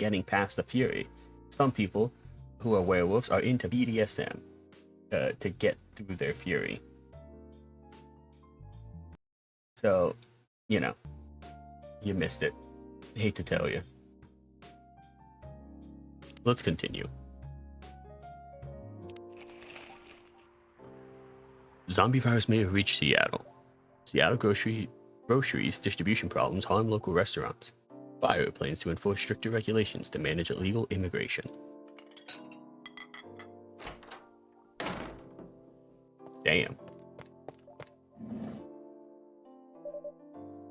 getting past the fury. Some people who are werewolves are into BDSM to get through their fury. So, you know, you missed it. I hate to tell you. Let's continue. Zombie virus may have reached Seattle. Seattle groceries distribution problems harm local restaurants. Fire plans to enforce stricter regulations to manage illegal immigration. Damn.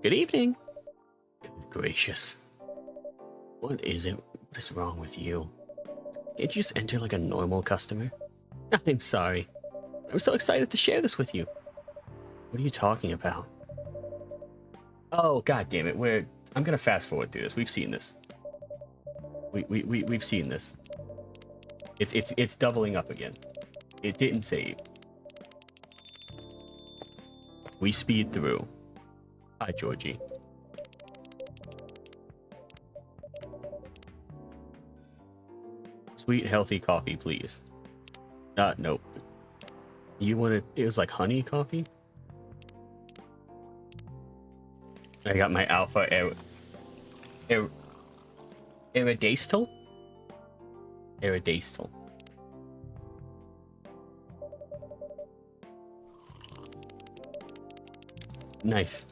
Good evening. Good gracious. What is it? What is wrong with you? Can't you just enter like a normal customer? I'm sorry. I'm so excited to share this with you. What are you talking about? Oh, god damn it. I'm gonna fast forward through this. We've seen this. We've seen this. It's doubling up again. It didn't save. We speed through. Hi, Georgie. Sweet, healthy coffee, please. Nope. You wanted... It was like honey coffee? I got my alpha Iridastal? Iridastal. Nice.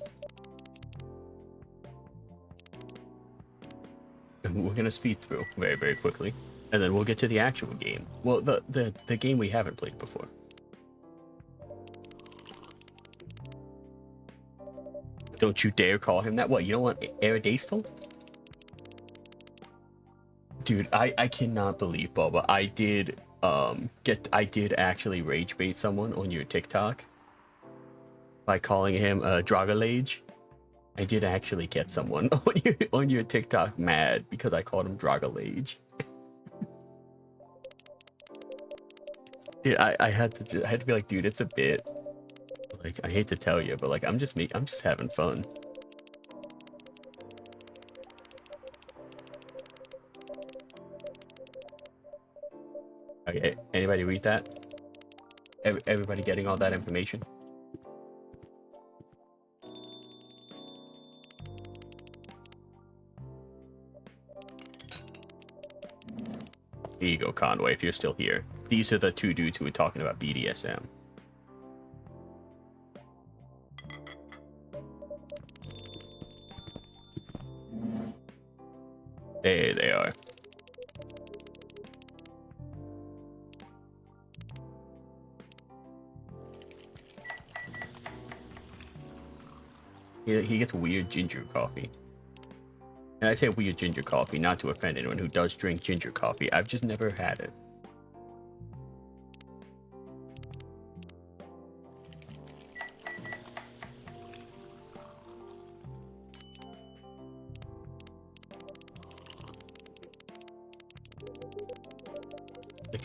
We're gonna speed through very, very quickly. And then we'll get to the actual game. Well, the game we haven't played before. Don't you dare call him that. What, you don't want Aerodastal? Dude, I cannot believe, Boba. I did actually rage bait someone on your TikTok by calling him Dragalage. I did actually get someone on your TikTok mad because I called him Dragalage. Dude, I had to be like, dude, it's a bit. Like, I hate to tell you, but like, I'm just having fun. Okay, anybody read that? Everybody getting all that information? Here you go, Conway, if you're still here. These are the two dudes who were talking about BDSM. There they are. He gets weird ginger coffee. And I say weird ginger coffee, not to offend anyone who does drink ginger coffee. I've just never had it.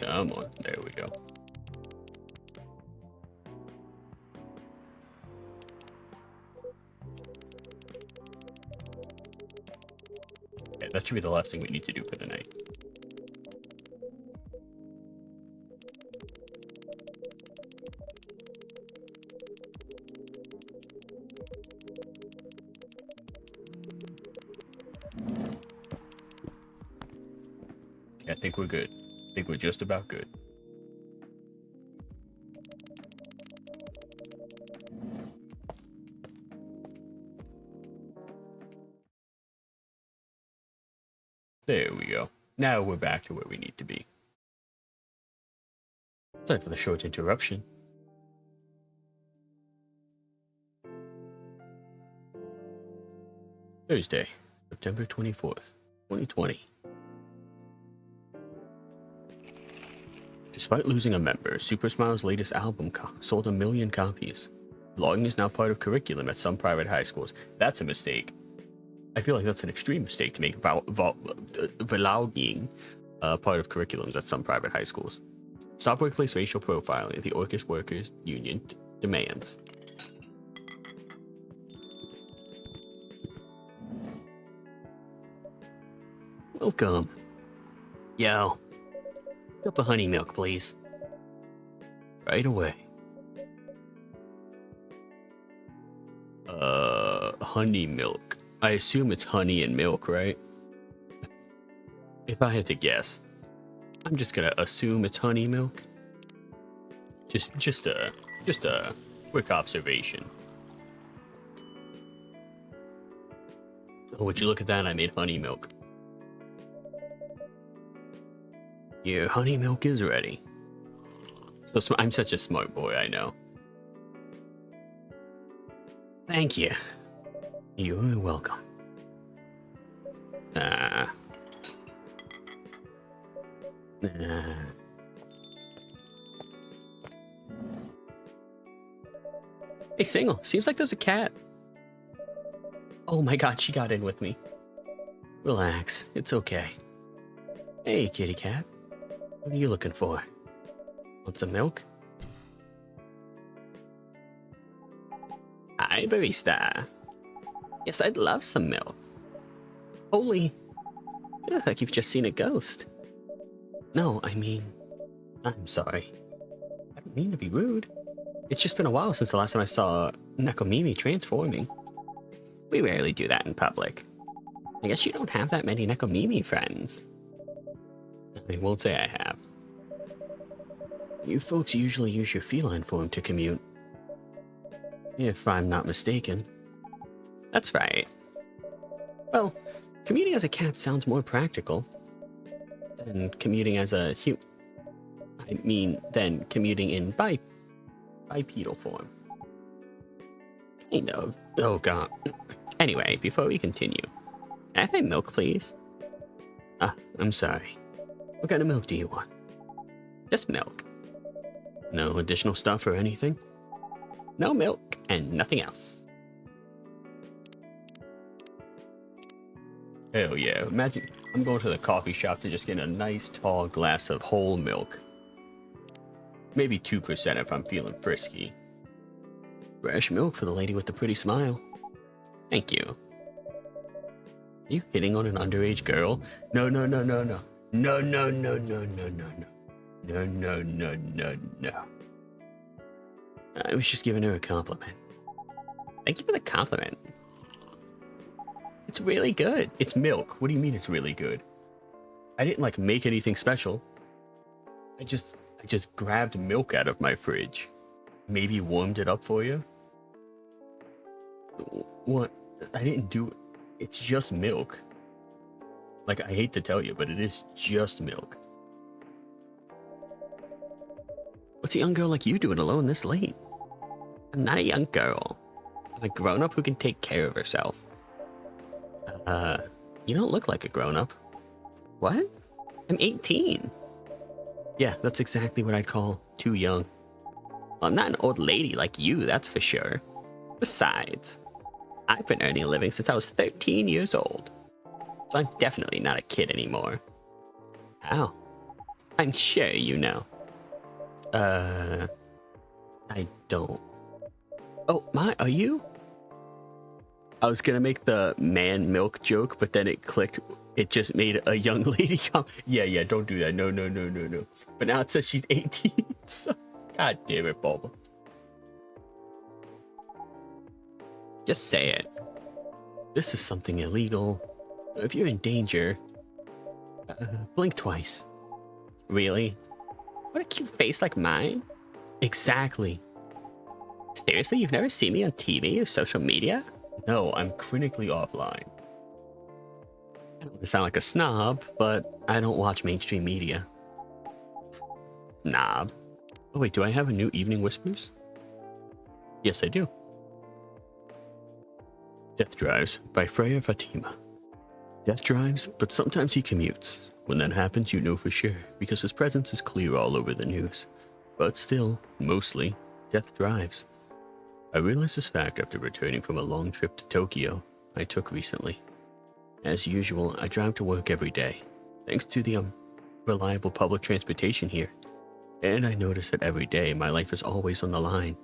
Come on, there we go. Okay, that should be the last thing we need to do for the night. Okay, I think we're good. I think we're just about good. There we go. Now we're back to where we need to be. Sorry for the short interruption. Thursday, September 24th, 2020. Despite losing a member, Super Smile's latest album sold 1 million copies. Vlogging is now part of curriculum at some private high schools. That's a mistake. I feel like that's an extreme mistake to make vlogging part of curriculums at some private high schools. Stop workplace racial profiling, the Orcus Workers Union demands. Welcome. Yo, cup of honey milk, please. Right away. Honey milk. I assume it's honey and milk, right? If I had to guess, I'm just gonna assume it's honey milk. Just a quick observation. Oh, would you look at that? I made honey milk. Your honey milk is ready. So I'm such a smart boy, I know. Thank you. You're welcome. Hey, Single. Seems like there's a cat. Oh my god, she got in with me. Relax. It's okay. Hey, kitty cat. What are you looking for? Want some milk? Hi, barista. Yes, I'd love some milk. Holy. You look like you've just seen a ghost. No, I mean... I'm sorry. I don't mean to be rude. It's just been a while since the last time I saw Nekomimi transforming. We rarely do that in public. I guess you don't have that many Nekomimi friends. I won't say I have. You folks usually use your feline form to commute. If I'm not mistaken. That's right. Well, commuting as a cat sounds more practical than commuting as a than commuting in bipedal form. Kind of. Oh god. Anyway, before we continue, can I have my milk, please? I'm sorry. What kind of milk do you want? Just milk. No additional stuff or anything? No milk and nothing else. Hell yeah. Imagine I'm going to the coffee shop to just get a nice tall glass of whole milk. Maybe 2% if I'm feeling frisky. Fresh milk for the lady with the pretty smile. Thank you. Are you hitting on an underage girl? No. No. I was just giving her a compliment. Thank you for the compliment. It's really good. It's milk. What do you mean it's really good? I didn't like make anything special. I just grabbed milk out of my fridge. Maybe warmed it up for you. What? I didn't do it. It's just milk. Like, I hate to tell you, but it is just milk. What's a young girl like you doing alone this late? I'm not a young girl. I'm a grown-up who can take care of herself. You don't look like a grown-up. What? I'm 18. Yeah, that's exactly what I'd call too young. Well, I'm not an old lady like you, that's for sure. Besides, I've been earning a living since I was 13 years old. So I'm definitely not a kid anymore. How? I'm sure you know. I don't. Oh, are you? I was gonna make the man milk joke, but then it clicked. It just made a young lady come. Yeah, don't do that. No. But now it says she's 18. So, god damn it, Boba. Just say it. This is something illegal. If you're in danger, blink twice. Really? What a cute face like mine. Exactly. Seriously, you've never seen me on TV or social media? No, I'm critically offline. I don't want to sound like a snob, but I don't watch mainstream media. Snob. Oh wait, do I have a new Evening Whispers? Yes, I do. Death Drives by Freya Fatima. Death drives, but sometimes he commutes. When that happens, you know for sure, because his presence is clear all over the news. But still, mostly, Death drives. I realized this fact after returning from a long trip to Tokyo I took recently. As usual, I drive to work every day, thanks to the reliable public transportation here. And I notice that every day my life is always on the line.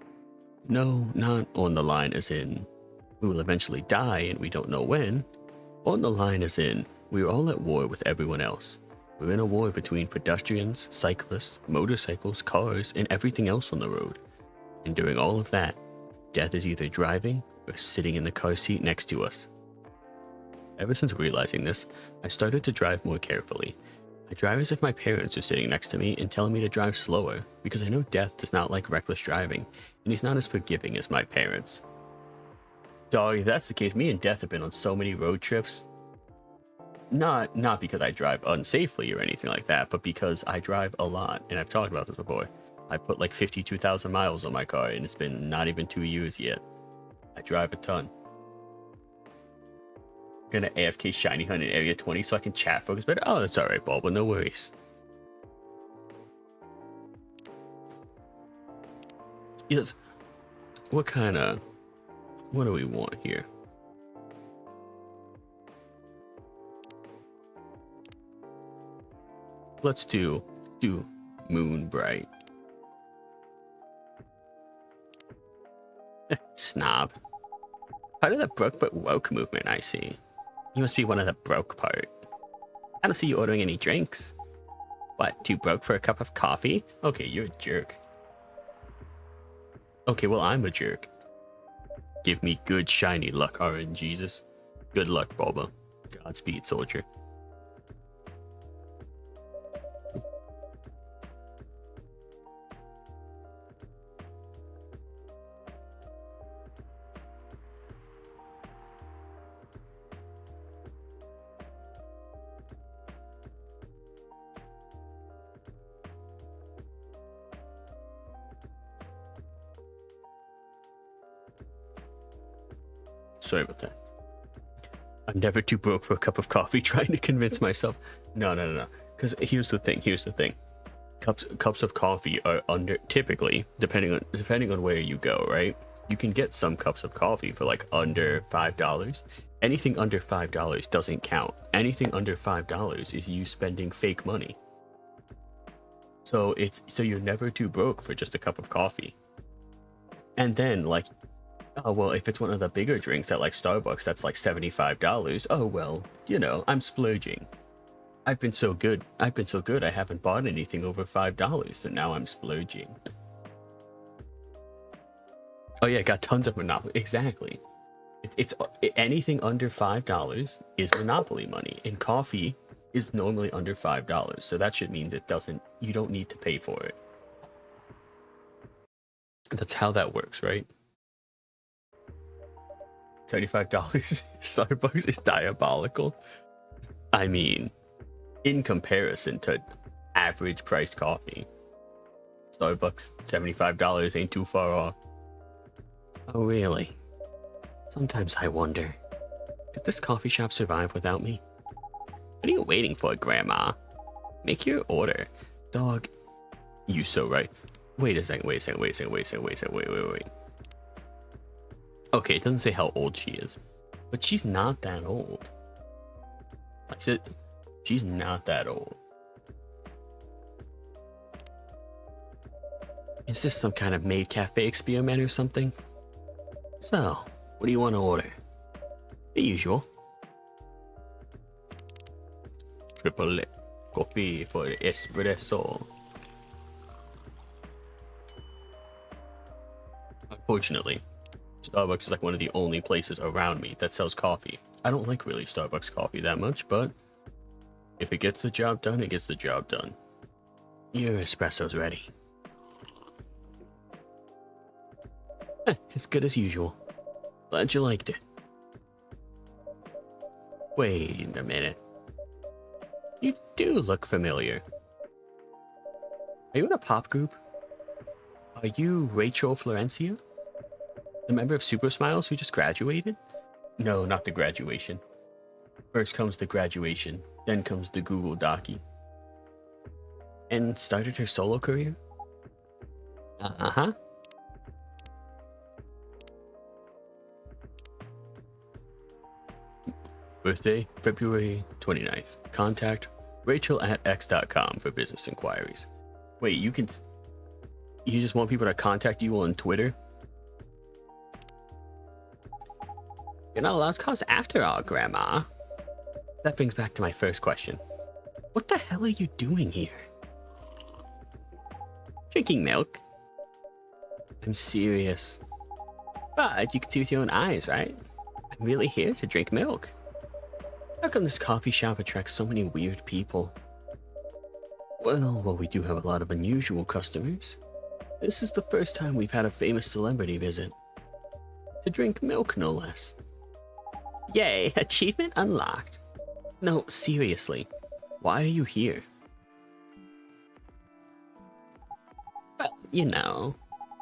No, not on the line as in, we will eventually die and we don't know when. On the line as in, we were all at war with everyone else. We were in a war between pedestrians, cyclists, motorcycles, cars, and everything else on the road. And during all of that, death is either driving or sitting in the car seat next to us. Ever since realizing this, I started to drive more carefully. I drive as if my parents are sitting next to me and telling me to drive slower, because I know Death does not like reckless driving, and he's not as forgiving as my parents. Dog, if that's the case, me and Death have been on so many road trips. Not because I drive unsafely or anything like that, but because I drive a lot, and I've talked about this before. I put like 52,000 miles on my car, and it's been not even 2 years yet. I drive a ton. Gonna AFK Shiny Hunt in Area 20 so I can chat focus better. Oh, that's alright, Bulba, no worries. Yes. What do we want here? Let's do Moon Bright. Snob. Part of the broke but woke movement, I see. You must be one of the broke part. I don't see you ordering any drinks. What, too broke for a cup of coffee? Okay, you're a jerk. Okay, well, I'm a jerk. Give me good shiny luck, RNGesus. Good luck, Bulba. Godspeed, soldier. Sorry about that. I'm never too broke for a cup of coffee, trying to convince myself. No. Because here's the thing. Cups of coffee are typically, depending on where you go, right? You can get some cups of coffee for like under $5. Anything under $5 doesn't count. Anything under $5 is you spending fake money. So you're never too broke for just a cup of coffee. And then like, oh, well, if it's one of the bigger drinks at like Starbucks, that's like $75. Oh, well, I'm splurging. I've been so good, I haven't bought anything over $5, so now I'm splurging. Oh yeah, got tons of Monopoly. Exactly. It's anything under $5 is Monopoly money, and coffee is normally under $5, so that should mean you don't need to pay for it. That's how that works, right? $75 Starbucks is diabolical. I mean, in comparison to average priced coffee, Starbucks $75 ain't too far off. Oh really? Sometimes I wonder, could this coffee shop survive without me? What are you waiting for, Grandma? Make your order. Dog, you so right. Wait a second. Okay, it doesn't say how old she is, but she's not that old. Like, she's not that old. Is this some kind of maid cafe experiment or something? So, what do you want to order? The usual. Triple coffee for espresso. Unfortunately, Starbucks is like one of the only places around me that sells coffee. I don't like really Starbucks coffee that much, but if it gets the job done, it gets the job done. Your espresso's ready. As good as usual. Glad you liked it. Wait a minute. You do look familiar. Are you in a pop group? Are you Rachel Florencia? The member of Super Smiles who just graduated? No, not the graduation. First comes the graduation, then comes the Google Docky. And started her solo career? Uh-huh. Birthday, February 29th. Contact rachel@x.com for business inquiries. Wait, you just want people to contact you on Twitter? You're not a lost cause after all, Grandma. That brings back to my first question. What the hell are you doing here? Drinking milk? I'm serious. But you can see with your own eyes, right? I'm really here to drink milk. How come this coffee shop attracts so many weird people? Well, we do have a lot of unusual customers. This is the first time we've had a famous celebrity visit. To drink milk, no less. Yay, achievement unlocked. No, seriously, why are you here? Well, you know,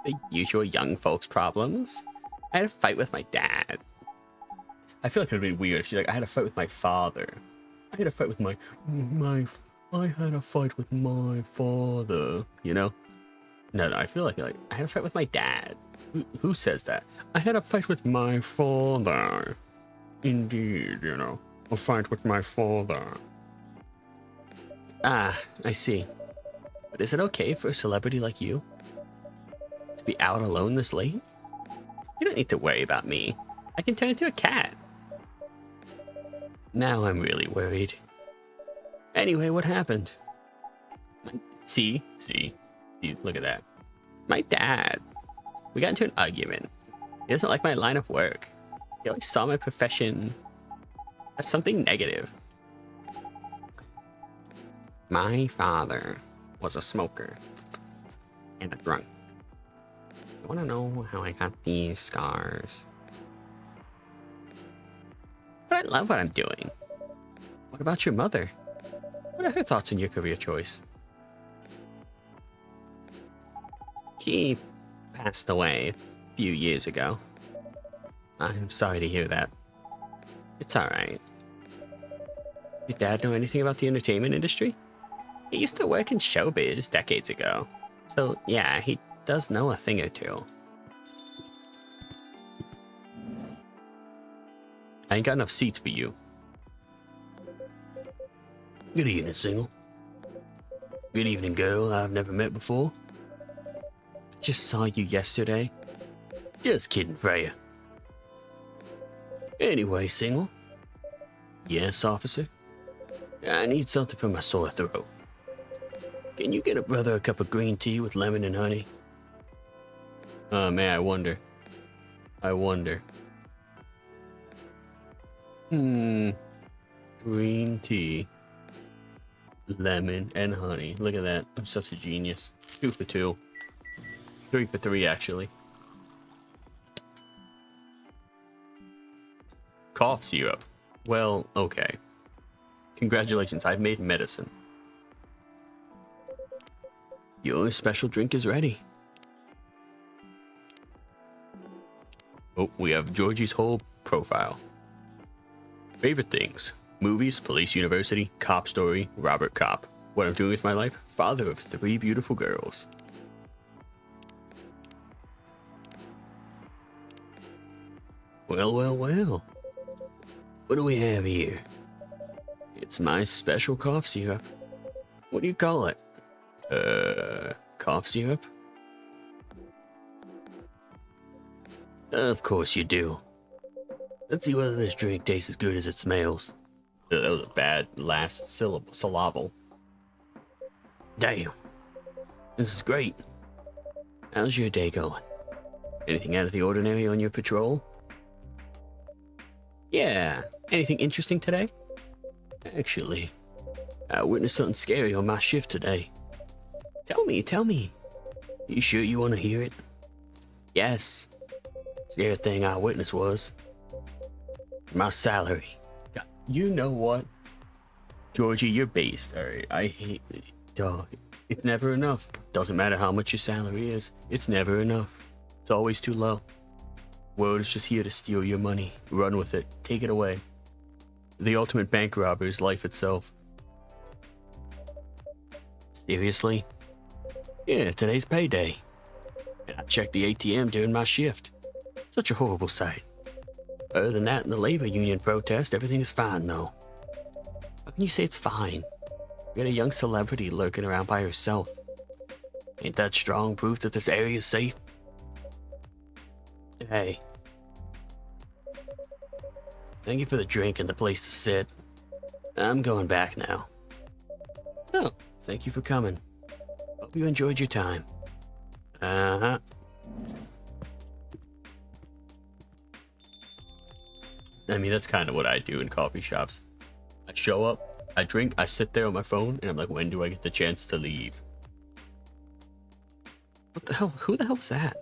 the usual young folks problems. I had a fight with my dad. I feel like it would be weird. She's like, I had a fight with my father. I had a fight with I had a fight with my father, you know? No, I feel like I had a fight with my dad. Who says that? I had a fight with my father. Indeed, you know. A fight with my father. Ah, I see. But is it okay for a celebrity like you to be out alone this late? You don't need to worry about me. I can turn into a cat. Now I'm really worried. Anyway, what happened? See, look at that. My dad. We got into an argument. He doesn't like my line of work. He always saw my profession as something negative. My father was a smoker and a drunk. You want to know how I got these scars? But I love what I'm doing. What about your mother? What are her thoughts on your career choice? She passed away a few years ago. I'm sorry to hear that. It's alright. Your dad know anything about the entertainment industry? He used to work in showbiz decades ago. So yeah, he does know a thing or two. I ain't got enough seats for you. Good evening, single. Good evening, girl I've never met before. I just saw you yesterday. Just kidding, Freya. Anyway, single. Yes, officer. I need something for my sore throat. Can you get a brother a cup of green tea with lemon and honey? Man, I wonder. Green tea, lemon, and honey. Look at that. I'm such a genius. 2 for 2. 3 for 3, actually. Cough syrup. Well, okay. Congratulations, I've made medicine. Your special drink is ready. Oh, we have Georgie's whole profile. Favorite things: movies, police university, cop story, Robert Cop. What I'm doing with my life: father of 3 beautiful girls. Well. What do we have here? It's my special cough syrup. What do you call it? Cough syrup? Of course you do. Let's see whether this drink tastes as good as it smells. That was a bad last syllable. Damn. This is great. How's your day going? Anything out of the ordinary on your patrol? Yeah. Anything interesting today? Actually, I witnessed something scary on my shift today. Tell me. You sure you want to hear it? Yes. Scary thing I witnessed was my salary. You know what? Georgie, you're based. Alright, I hate... Dog, it's never enough. Doesn't matter how much your salary is. It's never enough. It's always too low. World is just here to steal your money. Run with it. Take it away. The ultimate bank robber is life itself. Seriously? Yeah, today's payday. And I checked the ATM during my shift. Such a horrible sight. Other than that, in the labor union protest, everything is fine, though. How can you say it's fine? You got a young celebrity lurking around by herself. Ain't that strong proof that this area is safe? Hey. Thank you for the drink and the place to sit. I'm going back now. Oh, thank you for coming. Hope you enjoyed your time. Uh-huh. I mean, that's kind of what I do in coffee shops. I show up, I drink, I sit there on my phone, and I'm like, when do I get the chance to leave? What the hell? Who the hell was that?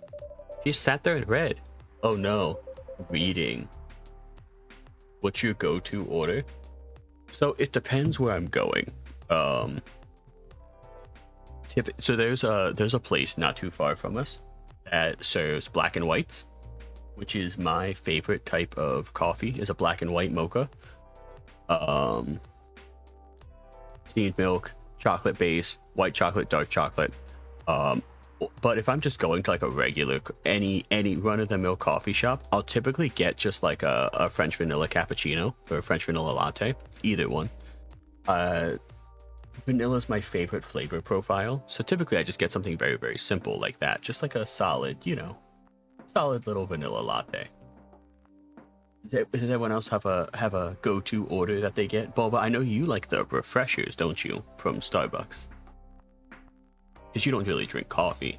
She just sat there and read. Oh no. Reading. What's your go-to order? So it depends where I'm going. So there's a place not too far from us that serves black and whites, which is my favorite type of coffee, is a black and white mocha. Steamed milk, chocolate base, white chocolate, dark chocolate. But if I'm just going to like a regular any run-of-the-mill coffee shop, I'll typically get just like a French vanilla cappuccino or a French vanilla latte, either one. Vanilla is my favorite flavor profile, so typically I just get something very, very simple like that, just like a solid, solid little vanilla latte. Does everyone else have a go-to order that they get? Boba, I know you like the refreshers, don't you, from Starbucks? Because you don't really drink coffee.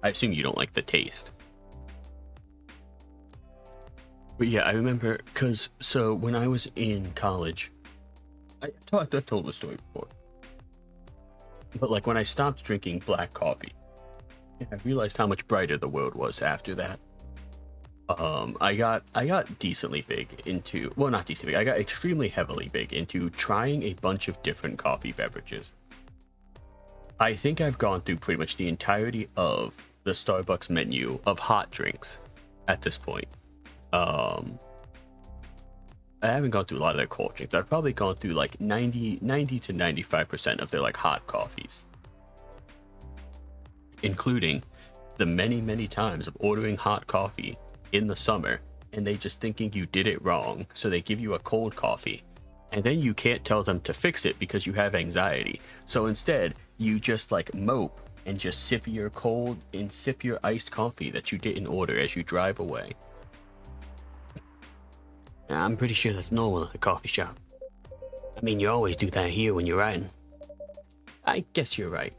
I assume you don't like the taste. But yeah, I remember, so when I was in college, I told the story before. But like when I stopped drinking black coffee, I realized how much brighter the world was after that. I got decently big into, well, not decently big, I got extremely heavily big into trying a bunch of different coffee beverages. I think I've gone through pretty much the entirety of the Starbucks menu of hot drinks at this point. I haven't gone through a lot of their cold drinks. I've probably gone through like 90 to 95% of their like hot coffees, including the many times of ordering hot coffee in the summer and they just thinking you did it wrong, so they give you a cold coffee and then you can't tell them to fix it because you have anxiety. So instead you just like mope and just sip your iced coffee that you didn't order as you drive away. I'm pretty sure that's normal at a coffee shop. I mean, you always do that here when you're riding. I guess you're right.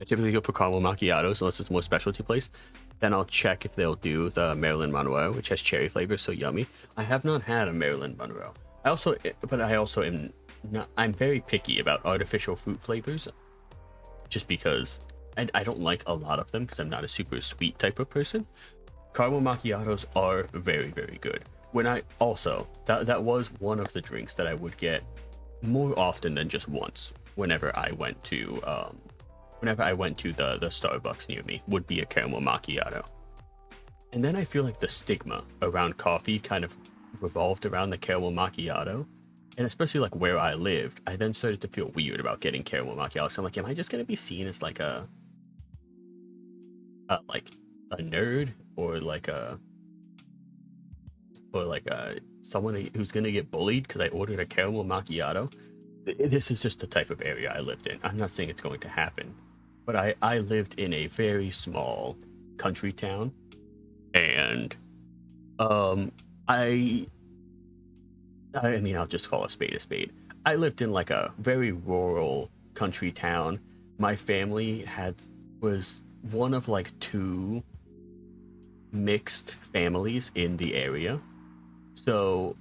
I typically go for caramel macchiatos unless it's a more specialty place. Then I'll check if they'll do the Maryland Monroe, which has cherry flavor, so yummy. I have not had a Maryland Monroe. I'm very picky about artificial fruit flavors, just because I don't like a lot of them because I'm not a super sweet type of person. Caramel macchiatos are very, very good. That was one of the drinks that I would get more often than just once whenever I went to the Starbucks near me, would be a caramel macchiato. And then I feel like the stigma around coffee kind of revolved around the caramel macchiato, and especially like where I lived, I then started to feel weird about getting caramel macchiato. So I'm like, am I just gonna be seen as like a nerd or like someone who's gonna get bullied because I ordered a caramel macchiato? This is just the type of area I lived in. I'm not saying it's going to happen, but I lived in a very small country town, and I mean, I'll just call a spade a spade. I lived in like a very rural country town. My family was one of like two mixed families in the area, so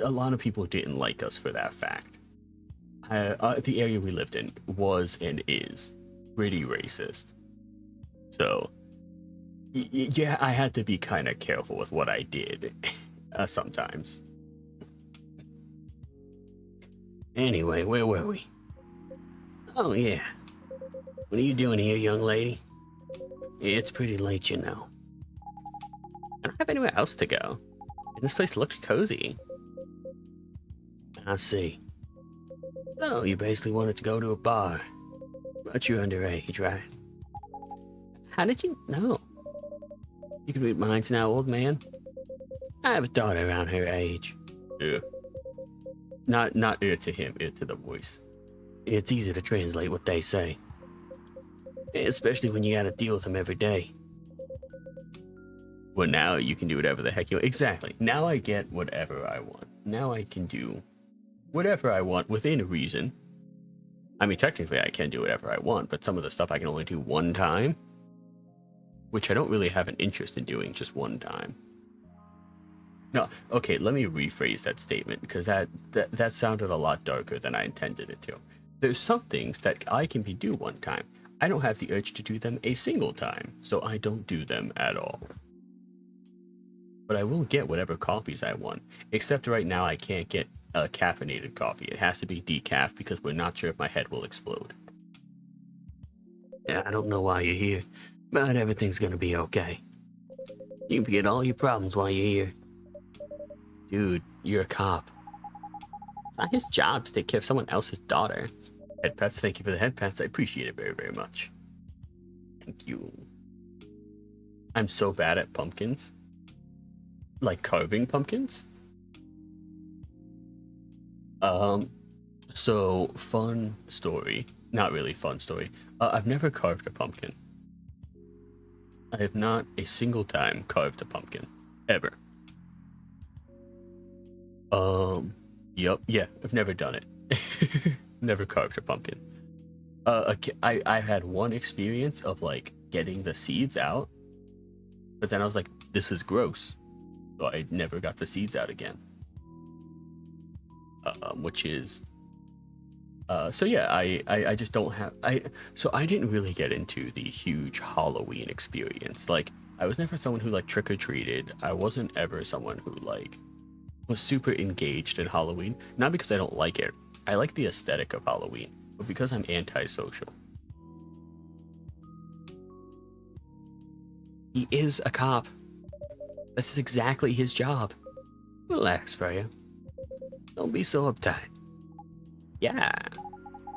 a lot of people didn't like us for that fact. The area we lived in was and is pretty racist, so yeah, I had to be kind of careful with what I did sometimes. Anyway, where were we? Oh yeah, what are you doing here, young lady? It's pretty late, you know. I don't have anywhere else to go, and this place looked cozy. I see. Oh, you basically wanted to go to a bar, but you're underage, right? How did you know? You can read minds now, old man. I have a daughter around her age. Yeah. Not ear to him, ear to the voice. It's easy to translate what they say, especially when you gotta deal with them every day. Well, now you can do whatever the heck you want. Exactly. Now I get whatever I want. Now I can do whatever I want within reason. I mean, technically, I can do whatever I want, but some of the stuff I can only do one time, which I don't really have an interest in doing just one time. No, okay, let me rephrase that statement, because that sounded a lot darker than I intended it to. There's some things that I can do one time. I don't have the urge to do them a single time, so I don't do them at all. But I will get whatever coffees I want, except right now I can't get a caffeinated coffee. It has to be decaf because we're not sure if my head will explode. Yeah, I don't know why you're here, but everything's gonna be okay. You can forget all your problems while you're here. Dude, you're a cop. It's not his job to take care of someone else's daughter. Head pets, thank you for the head pets. I appreciate it very, very much. Thank you. I'm so bad at pumpkins. Like carving pumpkins. So fun story. Not really fun story. I've never carved a pumpkin. I have not a single time carved a pumpkin. Ever. Yep, yeah, I've never done it. Never carved a pumpkin. I had one experience of like getting the seeds out, but then I was like, this is gross. So I never got the seeds out again. Which is so yeah, I just don't have so I didn't really get into the huge Halloween experience. Like, I was never someone who like trick-or-treated. I wasn't ever someone who like was super engaged in Halloween. Not because I don't like it. I like the aesthetic of Halloween, but because I'm antisocial. He is a cop. This is exactly his job. Relax, Freya. Don't be so uptight. Yeah,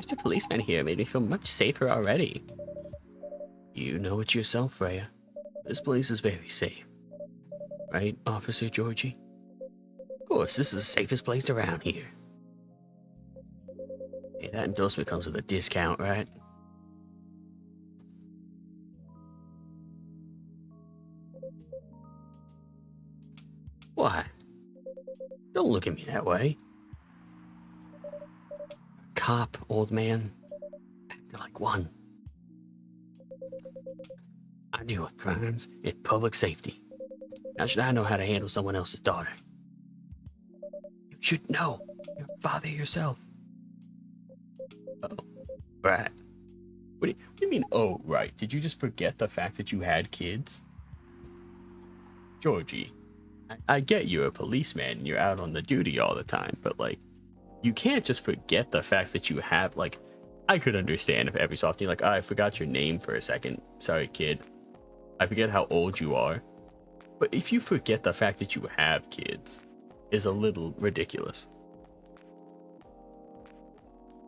Mr. Policeman here made me feel much safer already. You know it yourself, Freya. This place is very safe. Right, Officer Georgie? Of course, this is the safest place around here. Hey, that endorsement comes with a discount, right? Why? Don't look at me that way. Cop, old man. Act like one. I deal with crimes and public safety. How should I know how to handle someone else's daughter? You should know. You're a father yourself. Oh, right. What do you mean, oh, right? Did you just forget the fact that you had kids? Georgie, I get you're a policeman and you're out on the duty all the time, but like, you can't just forget the fact that you have, like, I could understand if every so often you're like, oh, I forgot your name for a second. Sorry, kid. I forget how old you are. But if you forget the fact that you have kids, is a little ridiculous.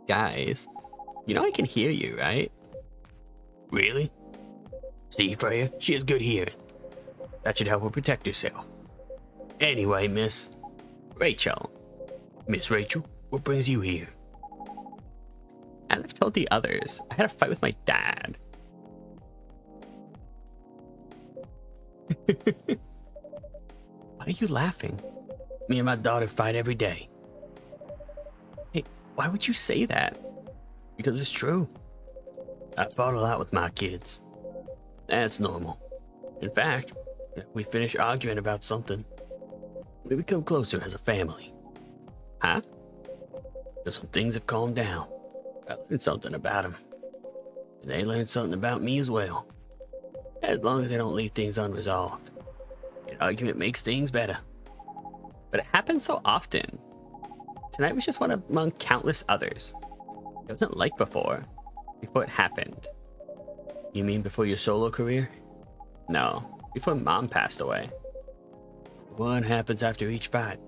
Guys, you know I can hear you, right? Really? See, Freya, she has good hearing. That should help her protect herself. Anyway, Miss Rachel. Miss Rachel, what brings you here? As I've told the others, I had a fight with my dad. Why are you laughing? Me and my daughter fight every day. Hey, why would you say that? Because it's true. I fought a lot with my kids. That's normal. In fact, if we finish arguing about something, we become closer as a family. Huh? Because when things have calmed down, I learned something about them. And they learned something about me as well. As long as they don't leave things unresolved. An argument makes things better. But it happens so often. Tonight was just one among countless others. It wasn't like before it happened. You mean before your solo career? No, before Mom passed away. What happens after each fight?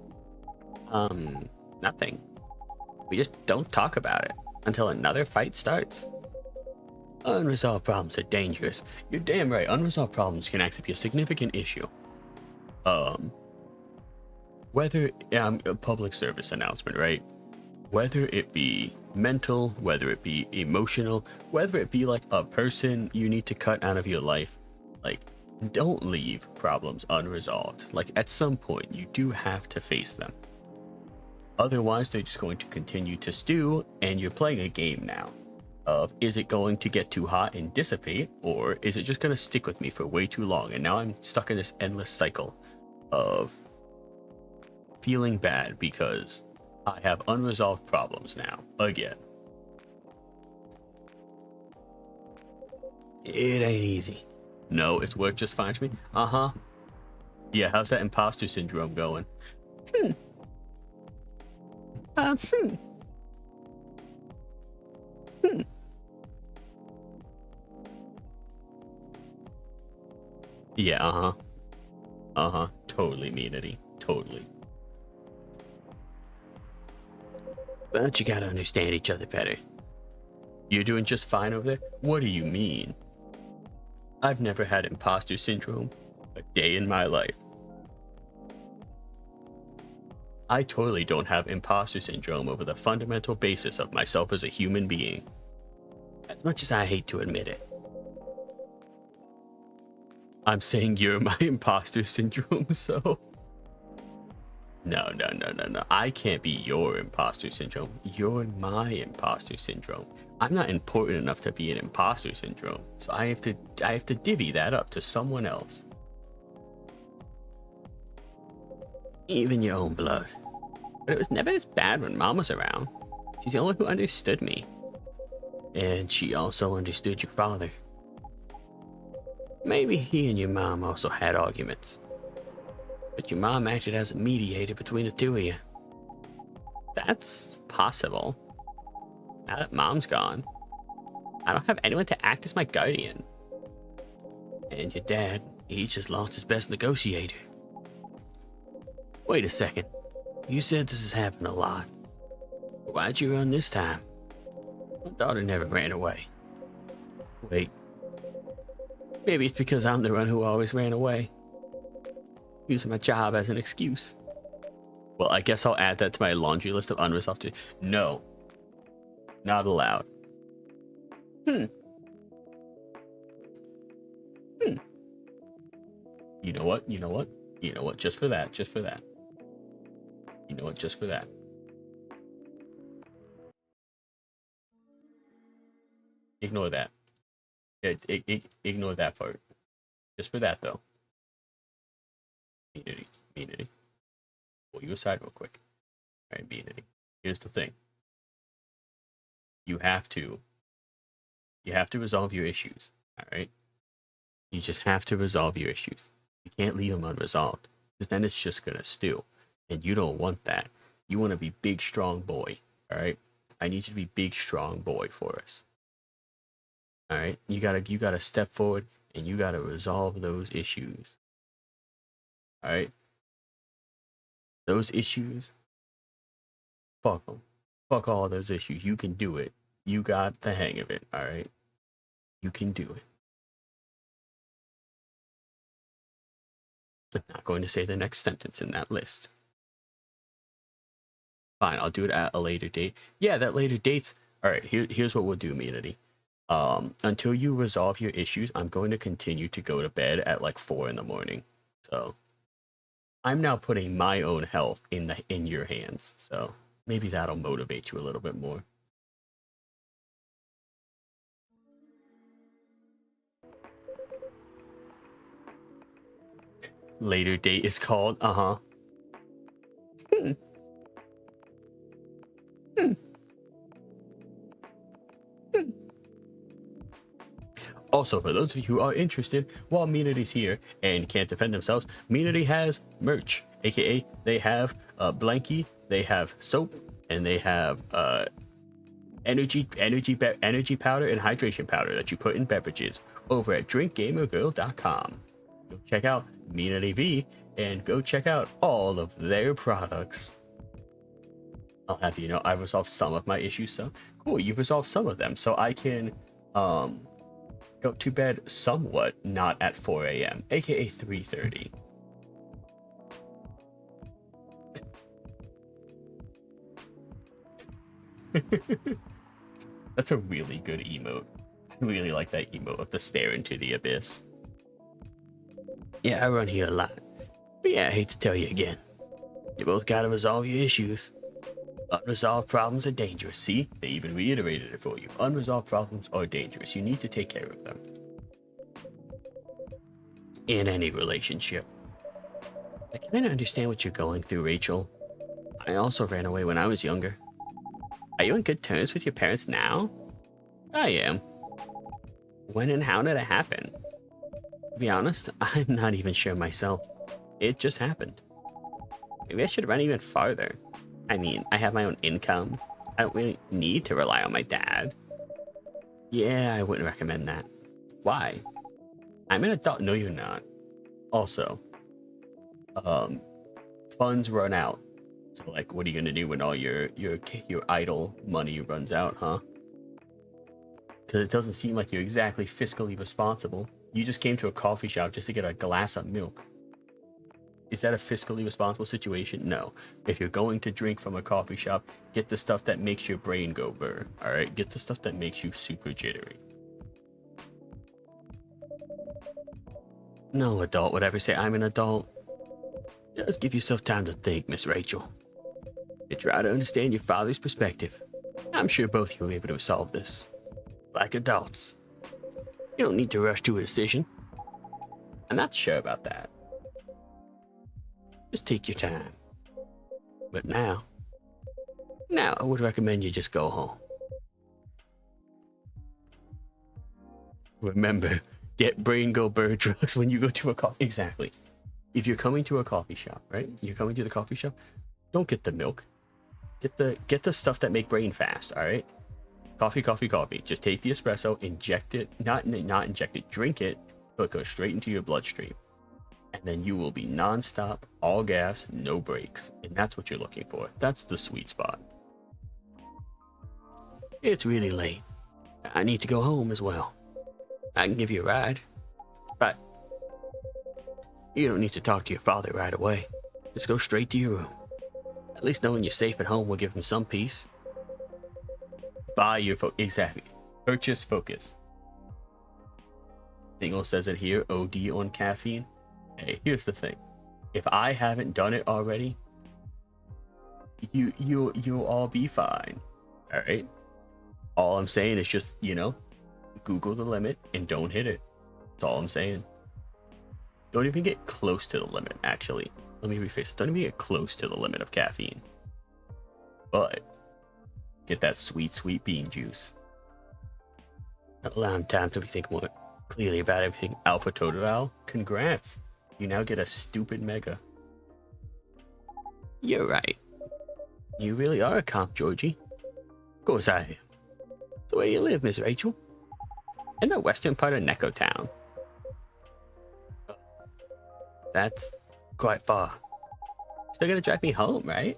Nothing. We just don't talk about it until another fight starts. Unresolved problems are dangerous. You're damn right, unresolved problems can actually be a significant issue. Whether, a public service announcement, right? Whether it be mental, whether it be emotional, whether it be like a person you need to cut out of your life, like, Don't leave problems unresolved. Like, at some point, you do have to face them. Otherwise, they're just going to continue to stew, and you're playing a game now of, is it going to get too hot and dissipate, or is it just going to stick with me for way too long? And now I'm stuck in this endless cycle of feeling bad because I have unresolved problems now, again. It ain't easy. No, it's worked just fine for me. Uh-huh. Yeah, how's that imposter syndrome going? Hmm. Hmm. Hmm. Yeah, uh-huh. Uh-huh. Totally, Meanity. Totally. But you gotta understand each other better. You're doing just fine over there? What do you mean? I've never had imposter syndrome a day in my life. I totally don't have imposter syndrome over the fundamental basis of myself as a human being. As much as I hate to admit it. I'm saying you're my imposter syndrome, so... No. I can't be your imposter syndrome. You're my imposter syndrome. I'm not important enough to be an imposter syndrome, so I have to divvy that up to someone else. Even your own blood. But it was never this bad when Mom was around. She's the only one who understood me. And she also understood your father. Maybe he and your mom also had arguments. But your mom acted as a mediator between the two of you. That's possible. Now that Mom's gone, I don't have anyone to act as my guardian. And your dad, he just lost his best negotiator. Wait a second. You said this has happened a lot. Why'd you run this time? My daughter never ran away. Wait. Maybe it's because I'm the one who always ran away. Using my job as an excuse. Well, I guess I'll add that to my laundry list of unresolved. No. Not allowed. Hmm. You know what? Just for that. You know what? Just for that. Ignore that. Ignore that part. Just for that, though. Meanity. Pull you aside real quick. All right, Meanity. Here's the thing. You have to resolve your issues. All right. You just have to resolve your issues. You can't leave them unresolved, because then it's just gonna stew, and you don't want that. You want to be big, strong boy. All right. I need you to be big, strong boy for us. All right. You gotta step forward, and you gotta resolve those issues. All right. Those issues. Fuck them. Fuck all those issues. You can do it. You got the hang of it. All right. You can do it. I'm not going to say the next sentence in that list. Fine, I'll do it at a later date. Yeah, that later date's all right. Here's what we'll do, Immunity. Until you resolve your issues, I'm going to continue to go to bed at like 4 in the morning. So I'm now putting my own health in your hands. So maybe that'll motivate you a little bit more. Later date is called. Hmm. Hmm. Hmm. Also, for those of you who are interested, while Meanity's here and can't defend themselves, Meanity has merch, aka they have blankie, they have soap, and they have energy powder and hydration powder that you put in beverages over at drinkgamergirl.com. Go check out Meanity V and go check out all of their products. I'll have you know I resolved some of my issues, so cool, you've resolved some of them, so I can go to bed somewhat not at 4 a.m., aka 3:30. That's a really good emote. I really like that emote of the stare into the abyss. Yeah, I run here a lot. But yeah, I hate to tell you again. You both gotta resolve your issues. Unresolved problems are dangerous. See? They even reiterated it for you. Unresolved problems are dangerous. You need to take care of them. In any relationship. I kinda understand what you're going through, Rachel. I also ran away when I was younger. Are you on good terms with your parents now? I am. When and how did it happen? To be honest, I'm not even sure myself. It just happened. Maybe I should run even farther. I mean, I have my own income. I don't really need to rely on my dad. Yeah, I wouldn't recommend that. Why? I'm an adult. No, you're not. Also, funds run out. So, like, what are you gonna do when all your idle money runs out, huh? Because it doesn't seem like you're exactly fiscally responsible. You just came to a coffee shop just to get a glass of milk. Is that a fiscally responsible situation? No. If you're going to drink from a coffee shop, get the stuff that makes your brain go burr. All right, get the stuff that makes you super jittery. No adult would ever say I'm an adult. Just give yourself time to think, Miss Rachel. You try to understand your father's perspective. I'm sure both of you will be able to resolve this. Like adults. You don't need to rush to a decision. I'm not sure about that. Just take your time. But now I would recommend you just go home. Remember, get brain go bird drugs when you go to a coffee. Exactly. If you're coming to a coffee shop, right? You're coming to the coffee shop. Don't get the milk. Get the stuff that make brain fast. All right. Coffee. Just take the espresso, inject it, not inject it, drink it, so it goes straight into your bloodstream. And then you will be non-stop, all gas, no brakes. And that's what you're looking for. That's the sweet spot. It's really late. I need to go home as well. I can give you a ride. But you don't need to talk to your father right away. Just go straight to your room. At least knowing you're safe at home will give him some peace. Buy your exactly. Purchase focus. Dingle says it here, OD on caffeine. Hey, here's the thing. If I haven't done it already, you'll all be fine. Alright? All I'm saying is just, Google the limit and don't hit it. That's all I'm saying. Don't even get close to the limit, actually. Let me rephrase it. Don't even get close to the limit of caffeine. But get that sweet bean juice. Allow him time to think more clearly about everything. Alpha Totodile, congrats. You now get a stupid mega. You're right. You really are a cop, Georgie. Of course I am. So where do you live, Miss Rachel? In the western part of Neko Town. That's quite far. Still gonna drive me home, right?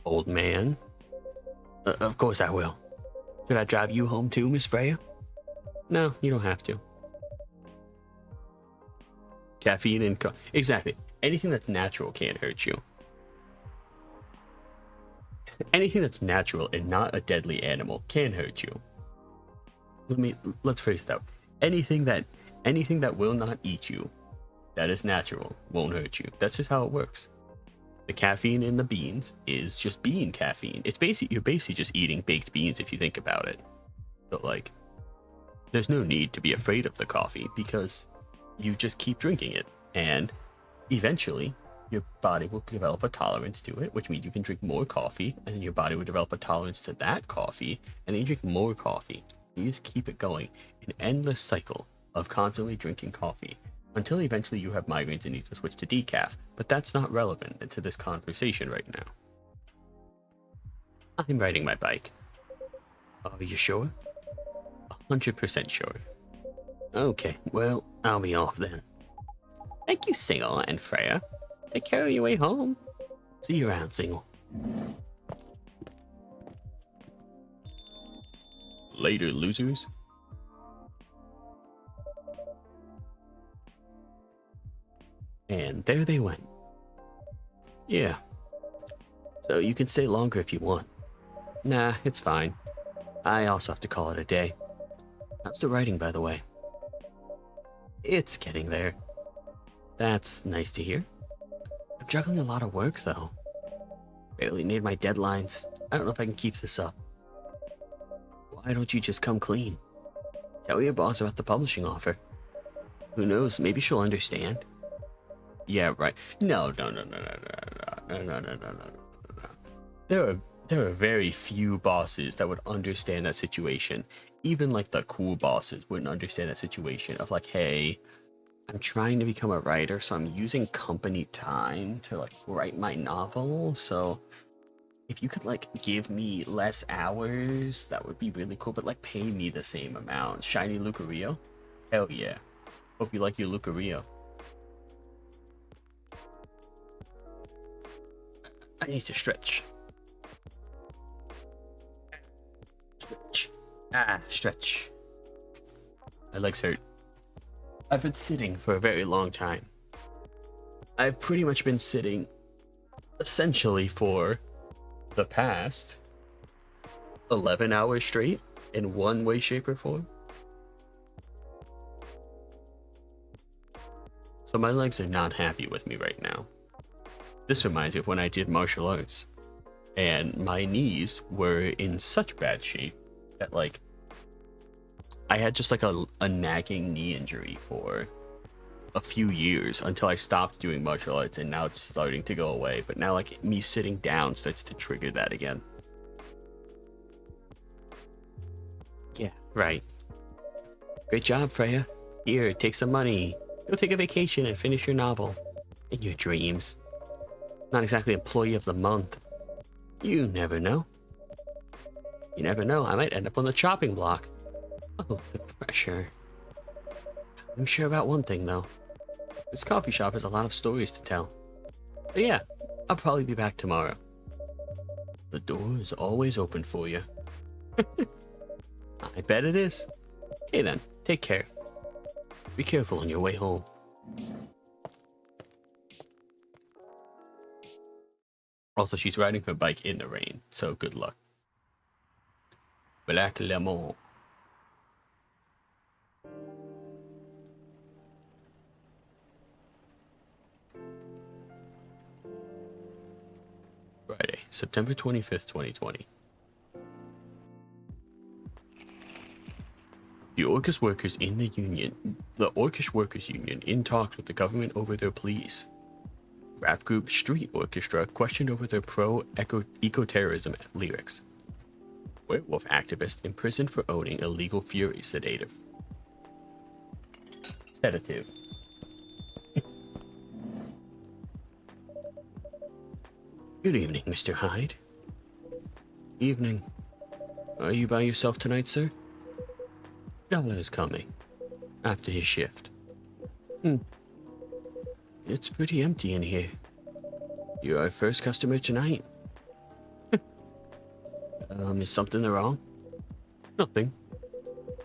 Old man. Of course I will. Should I drive you home too, Miss Freya? No, you don't have to. Caffeine and exactly. Anything that's natural can't hurt you. Anything that's natural and not a deadly animal can hurt you. Let's phrase it out. Anything that will not eat you, that is natural, won't hurt you. That's just how it works. The caffeine in the beans is just bean caffeine. You're basically just eating baked beans if you think about it. But like, there's no need to be afraid of the coffee because you just keep drinking it, and eventually your body will develop a tolerance to it, which means you can drink more coffee, and then your body will develop a tolerance to that coffee, and then you drink more coffee. You just keep it going, an endless cycle of constantly drinking coffee, until eventually you have migraines and need to switch to decaf, but that's not relevant to this conversation right now. I'm riding my bike. Are you sure? 100% sure. Okay, well, I'll be off then. Thank you, Single and Freya. Take care of your way home. See you around, Single. Later, losers. And there they went. Yeah. So you can stay longer if you want. Nah, it's fine. I also have to call it a day. How's the writing, by the way? It's getting there. That's nice to hear. I'm juggling a lot of work, though. Barely made my deadlines. I don't know if I can keep this up. Why don't you just come clean? Tell your boss about the publishing offer. Who knows, maybe she'll understand. Yeah, right. No. There are very few bosses that would understand that situation. Even like the cool bosses wouldn't understand that situation of like, hey, I'm trying to become a writer, so I'm using company time to like write my novel. So if you could like give me less hours, that would be really cool, but like pay me the same amount. Shiny Lucario? Hell yeah. Hope you like your Lucario. I need to stretch. Stretch. Stretch. My legs hurt. I've been sitting for a very long time. I've pretty much been sitting essentially for the past 11 hours straight in one way, shape, or form. So my legs are not happy with me right now. This reminds me of when I did martial arts and my knees were in such bad shape that like I had just like a nagging knee injury for a few years until I stopped doing martial arts, and now it's starting to go away. But now like me sitting down starts to trigger that again. Yeah, right. Great job, Freya. Here, take some money. Go take a vacation and finish your novel. In your dreams. Not exactly employee of the month. You never know. You never know, I might end up on the chopping block. Oh, the pressure. I'm sure about one thing, though. This coffee shop has a lot of stories to tell. But yeah, I'll probably be back tomorrow. The door is always open for you. I bet it is. Okay then, take care. Be careful on your way home. Also, she's riding her bike in the rain, so good luck. Black Lemon. Friday, September 25th, 2020. The Orcish workers union in talks with the government over their pleas. Rap group Street Orchestra questioned over their pro-eco-terrorism lyrics. Werewolf activist imprisoned for owning illegal Fury sedative. Good evening, Mr. Hyde. Evening. Are you by yourself tonight, sir? Gala is coming. After his shift. It's pretty empty in here. You're our first customer tonight. Is something wrong? Nothing.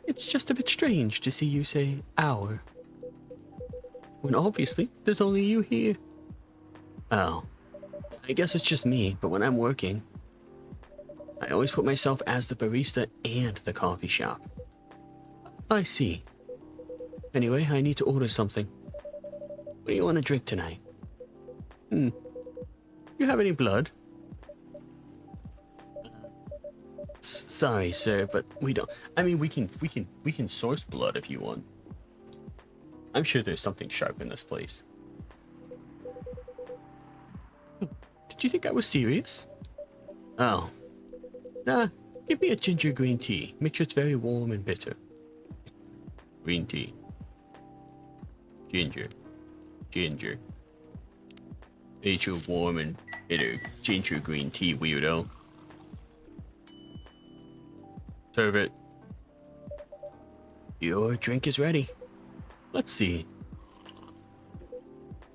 It's just a bit strange to see you say our, when obviously there's only you here. Oh, I guess it's just me, but when I'm working, I always put myself as the barista and the coffee shop. I see. Anyway, I need to order something. What do you want to drink tonight? You have any blood? Sorry, sir, but we don't. I mean, we can source blood if you want. I'm sure there's something sharp in this place. Did you think I was serious? Oh. Nah, give me a ginger green tea. Make sure it's very warm and bitter. Green tea. Ginger. Ginger. Make sure warm and bitter ginger green tea, weirdo. Serve it. Your drink is ready. Let's see.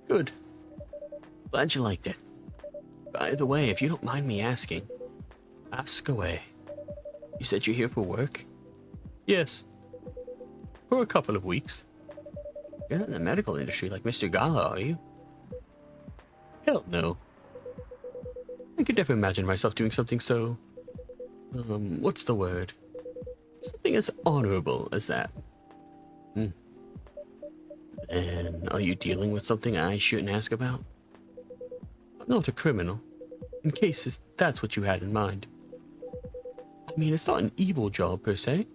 Good. Glad you liked it. By the way, if you don't mind me asking, ask away. You said you're here for work? Yes. For a couple of weeks. You're not in the medical industry like Mr. Gala, are you? Hell no. I could never imagine myself doing something so... what's the word? Something as honorable as that. And are you dealing with something I shouldn't ask about? I'm not a criminal, in case that's what you had in mind. I mean, it's not an evil job per se,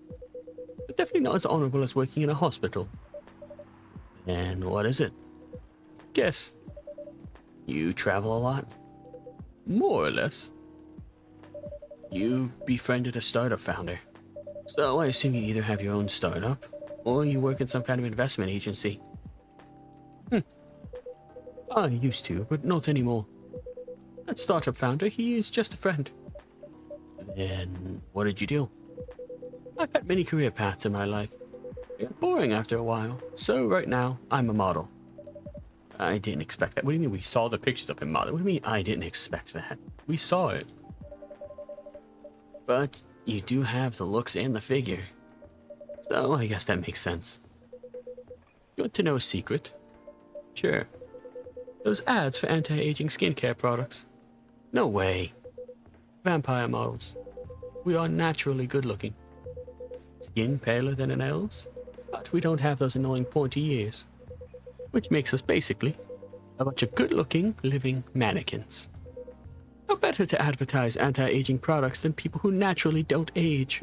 but definitely not as honorable as working in a hospital. And what is it? Guess. You travel a lot? More or less. You befriended a startup founder. So I assume you either have your own startup, or you work in some kind of investment agency. I used to, but not anymore. That startup founder, he is just a friend. Then what did you do? I've had many career paths in my life. They got boring after a while, so right now, I'm a model. I didn't expect that. What do you mean we saw the pictures of him modeling? What do you mean I didn't expect that? We saw it. But you do have the looks and the figure. So I guess that makes sense. You want to know a secret? Sure. Those ads for anti-aging skincare products. No way. Vampire models. We are naturally good looking. Skin paler than an elf's, but we don't have those annoying pointy ears. Which makes us basically a bunch of good-looking, living mannequins. How better to advertise anti-aging products than people who naturally don't age?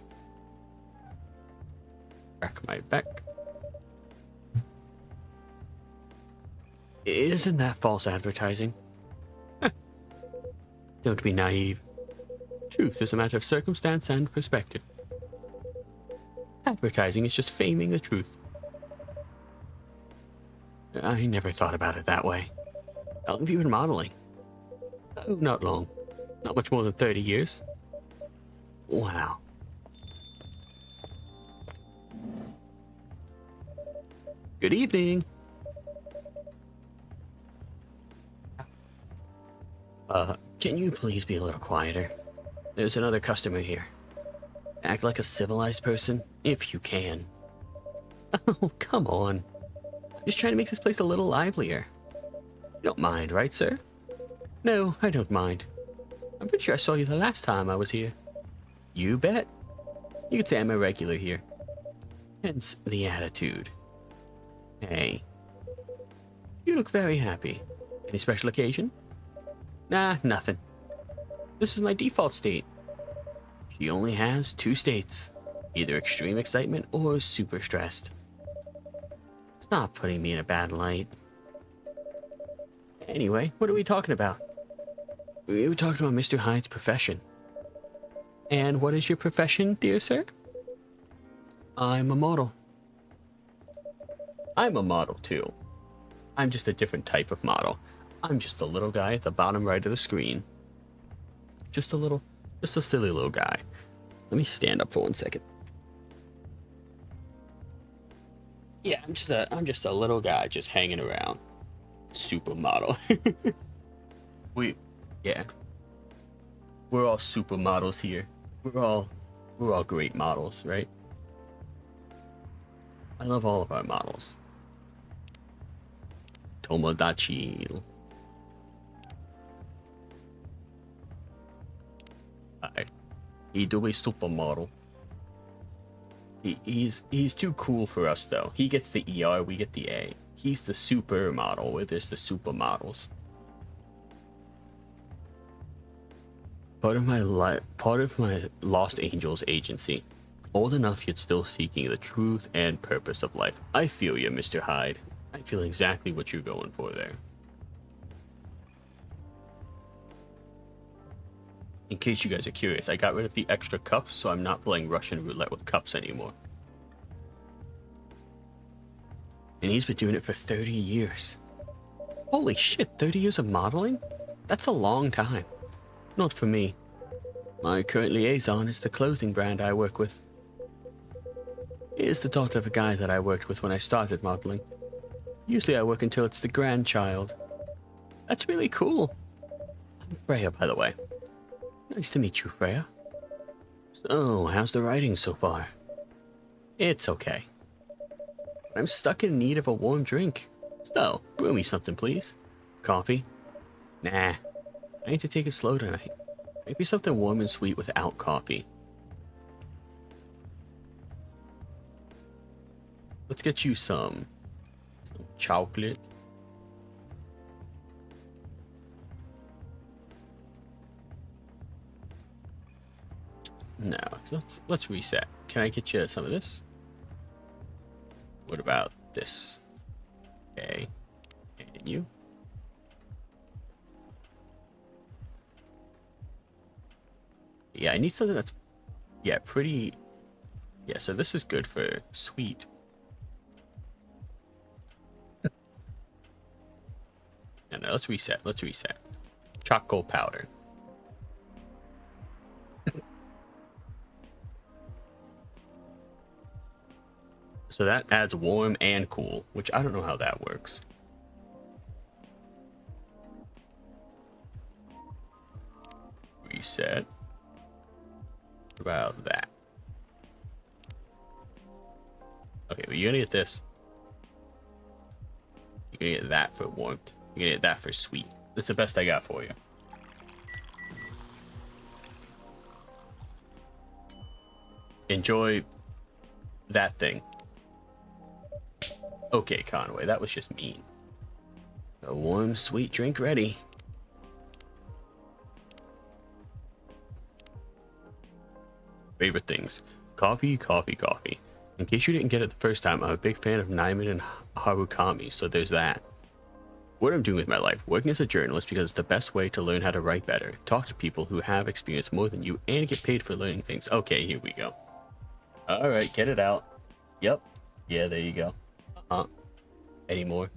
Crack my back. Isn't that false advertising? Don't be naive. Truth is a matter of circumstance and perspective. Advertising is just feigning the truth. I never thought about it that way. How long have you been modeling? Oh, not long. Not much more than 30 years. Wow. Good evening. Can you please be a little quieter? There's another customer here. Act like a civilized person, if you can. Oh, come on. I'm just trying to make this place a little livelier. You don't mind, right, sir? No, I don't mind. I'm pretty sure I saw you the last time I was here. You bet. You could say I'm a regular here. Hence the attitude. Hey. You look very happy. Any special occasion? Nah, nothing. This is my default state. She only has 2 states. Either extreme excitement or super stressed. Stop putting me in a bad light. Anyway, what are we talking about? We were talking about Mr. Hyde's profession. And what is your profession, dear sir? I'm a model. I'm a model too. I'm just a different type of model. I'm just a little guy at the bottom right of the screen. Just a silly little guy. Let me stand up for 1 second. Yeah, I'm just a little guy just hanging around. Supermodel. Yeah. We're all supermodels here. We're all great models, right? I love all of our models. Tomodachi. He do a supermodel. He's too cool for us though. He gets the ER, we get the A. He's the supermodel, where there's the supermodels. Part of my Lost Angels agency. Old enough yet still seeking the truth and purpose of life. I feel you, Mr. Hyde. I feel exactly what you're going for there. In case you guys are curious, I got rid of the extra cups, so I'm not playing Russian roulette with cups anymore. And he's been doing it for 30 years. Holy shit, 30 years of modeling? That's a long time. Not for me. My current liaison is the clothing brand I work with. He is the daughter of a guy that I worked with when I started modeling. Usually I work until it's the grandchild. That's really cool. I'm Freya, by the way. Nice to meet you, Freya. So, how's the writing so far? It's okay. I'm stuck in need of a warm drink. So, brew me something, please. Coffee? Nah. I need to take it slow tonight. Make me something warm and sweet without coffee. Let's get you some chocolate. No, let's reset. Can I get you some of this? What about this? Okay, and you. Yeah, I need something that's pretty. Yeah, so this is good for sweet. No, let's reset. Let's reset. Chocolate powder. So that adds warm and cool, which I don't know how that works. Reset. What about that? Okay, well, you're gonna get this. You're gonna get that for warmth. You're gonna get that for sweet. That's the best I got for you. Enjoy that thing. Okay, Conway, that was just mean. A warm, sweet drink ready. Favorite things. Coffee, coffee, coffee. In case you didn't get it the first time, I'm a big fan of Naiman and Harukami, so there's that. What I'm doing with my life, working as a journalist because it's the best way to learn how to write better, talk to people who have experience more than you, and get paid for learning things. Okay, here we go. Alright, get it out. Yep. Yeah, there you go. Any more?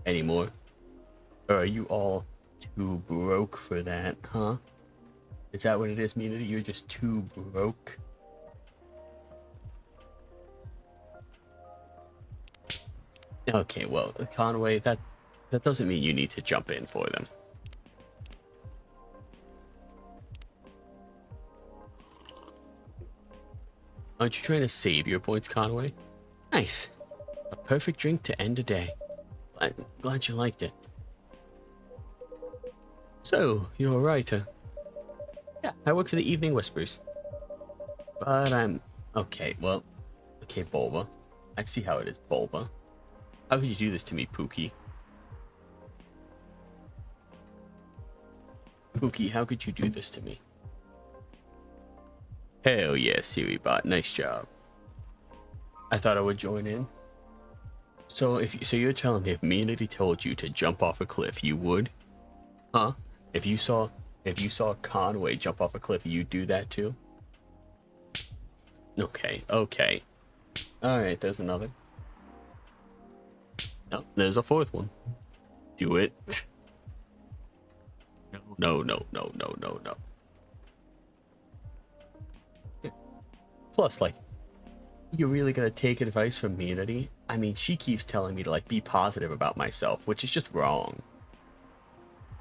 Any more? Or are you all too broke for that, huh? Is that what it is, Mina? You're just too broke? Okay, well, Conway, that doesn't mean you need to jump in for them. Aren't you trying to save your points, Conway? Nice. A perfect drink to end a day. Glad you liked it. So, you're a writer? Yeah, I work for the Evening Whispers. But I'm... Okay, well... Okay, Bulba. I see how it is, Bulba. How could you do this to me, Pookie? Pookie, how could you do this to me? Hell yeah, SiriBot, nice job. I thought I would join in. So you're telling me if Immunity told you to jump off a cliff, you would? Huh? If you saw Conway jump off a cliff, you'd do that too? Okay, okay. Alright, there's another. No, there's a fourth one. Do it. No. Plus, like, you're really gonna take advice from Immunity? I mean, she keeps telling me to, like, be positive about myself, which is just wrong.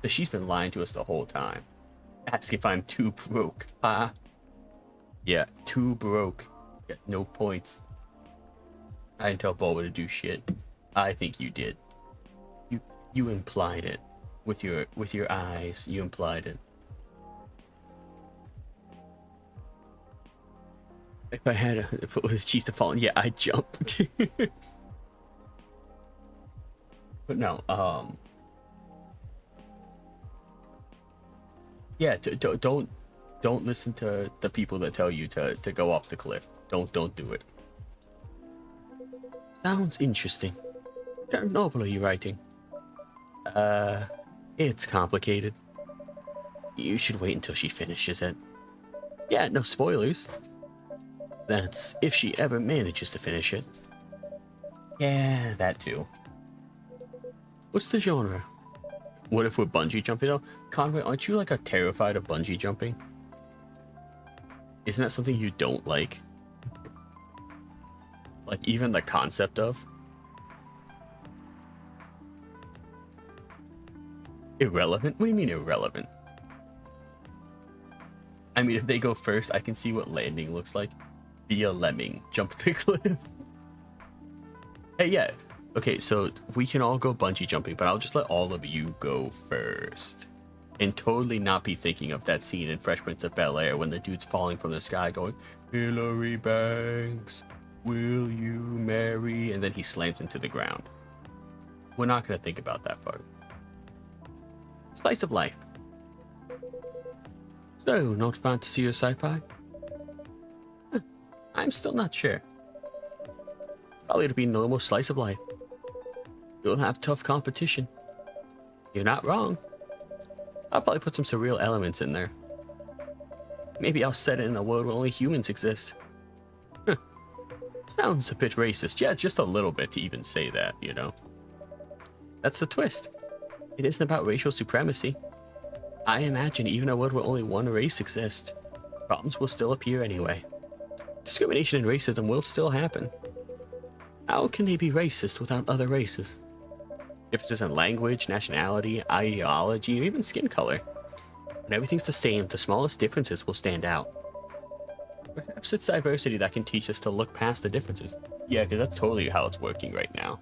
But she's been lying to us the whole time. Ask if I'm too broke. Yeah, too broke. Get no points. I didn't tell Bulba to do shit. I think you did. You implied it. With your eyes, you implied it. If I had with cheese to fall in, yeah, I'd jump. But no, yeah, don't listen to the people that tell you to go off the cliff. Don't do it. Sounds interesting. What kind of novel are you writing? It's complicated. You should wait until she finishes it. Yeah, no spoilers. That's if she ever manages to finish it. Yeah, that too. What's the genre? What if we're bungee jumping though? Conway, aren't you like terrified of bungee jumping? Isn't that something you don't like? Like even the concept of? Irrelevant? What do you mean irrelevant? I mean, if they go first, I can see what landing looks like. Be a lemming. Jump the cliff. Hey, yeah. Okay, so we can all go bungee jumping, but I'll just let all of you go first. And totally not be thinking of that scene in Fresh Prince of Bel-Air when the dude's falling from the sky going, Hillary Banks, will you marry? And then he slams into the ground. We're not going to think about that part. Slice of life. So, not fantasy or sci-fi? Huh, I'm still not sure. Probably to be normal slice of life. You'll have tough competition. You're not wrong. I'll probably put some surreal elements in there. Maybe I'll set it in a world where only humans exist. Huh. Sounds a bit racist. Yeah, just a little bit to even say that, you know. That's the twist. It isn't about racial supremacy. I imagine even a world where only one race exists, problems will still appear anyway. Discrimination and racism will still happen. How can they be racist without other races? Differences in language, nationality, ideology, or even skin color. When everything's the same, the smallest differences will stand out. Perhaps it's diversity that can teach us to look past the differences. Yeah, because that's totally how it's working right now.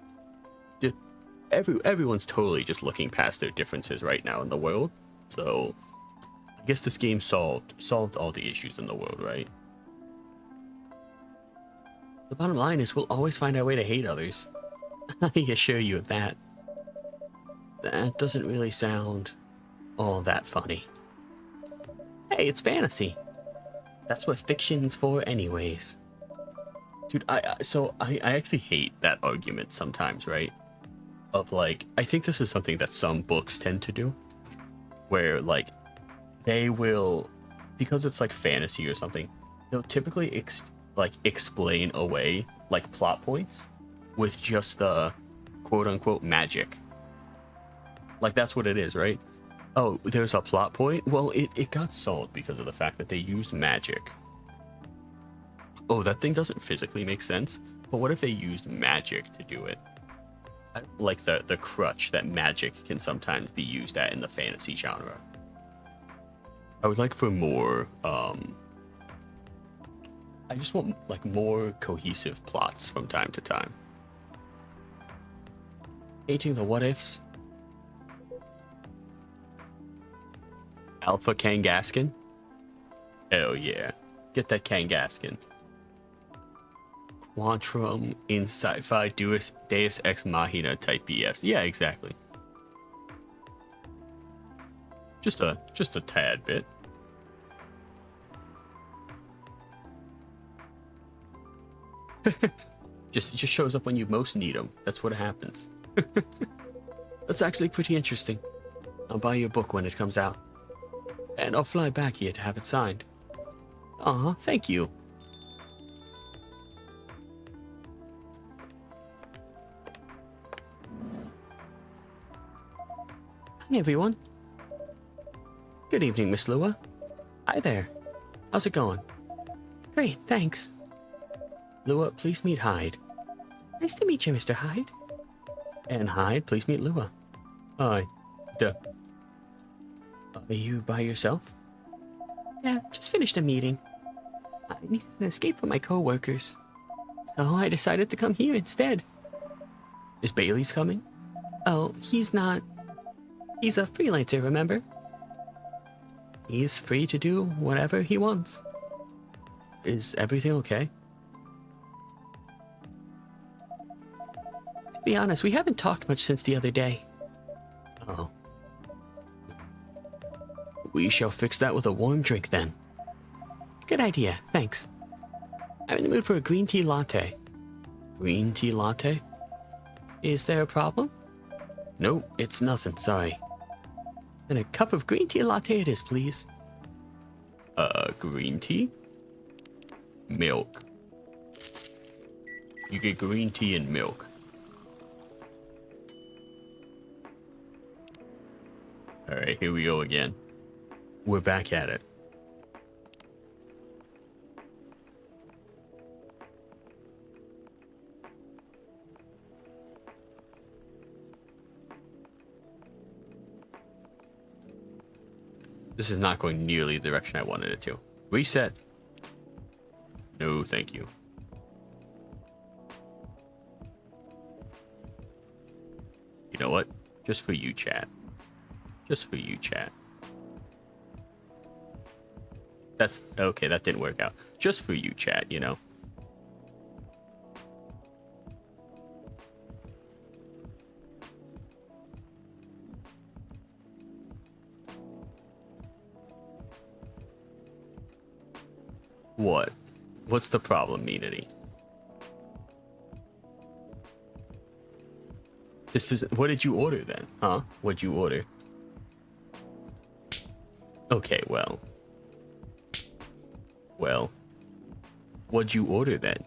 Everyone's totally just looking past their differences right now in the world. So, I guess this game solved all the issues in the world, right? The bottom line is we'll always find our way to hate others. I assure you of that. That doesn't really sound all that funny. Hey, it's fantasy. That's what fiction's for anyways. Dude, I actually hate that argument sometimes, right? Of like, I think this is something that some books tend to do. Where like, they will, because it's like fantasy or something, they'll typically explain away like plot points with just the quote unquote magic. Like that's what it is, right? Oh, there's a plot point? Well, it got solved because of the fact that they used magic. Oh, that thing doesn't physically make sense, but what if they used magic to do it? I don't like the crutch that magic can sometimes be used at in the fantasy genre. I would like for more, I just want like more cohesive plots from time to time. Hating the what ifs. Alpha Kangaskhan? Hell yeah. Get that Kangaskhan. Quantrum in sci-fi Deus Ex Machina type BS. Yeah, exactly. Just a tad bit. just shows up when you most need them. That's what happens. That's actually pretty interesting. I'll buy you a book when it comes out. And I'll fly back here to have it signed. Aw, thank you. Hi, everyone. Good evening, Miss Lua. Hi there. How's it going? Great, thanks. Lua, please meet Hyde. Nice to meet you, Mr. Hyde. And Hyde, please meet Lua. Hi. Duh. Are you by yourself? Yeah, just finished a meeting. I needed an escape from my co-workers. So I decided to come here instead. Is Bailey's coming? Oh, he's not. He's a freelancer, remember? He's free to do whatever he wants. Is everything okay? To be honest, we haven't talked much since the other day. Oh. We shall fix that with a warm drink then. Good idea, thanks. I'm in the mood for a green tea latte. Green tea latte? Is there a problem? Nope, it's nothing, sorry. Then a cup of green tea latte it is, please. Green tea? Milk. You get green tea and milk. Alright, here we go again. We're back at it. This is not going nearly the direction I wanted it to. Reset. No, thank you. You know what? Just for you, chat. Just for you, chat. That's okay, that didn't work out. Just for you, chat, you know. What? What's the problem, Meanity? This is... What did you order then? Huh? What'd you order? Okay, well. Well. What'd you order then?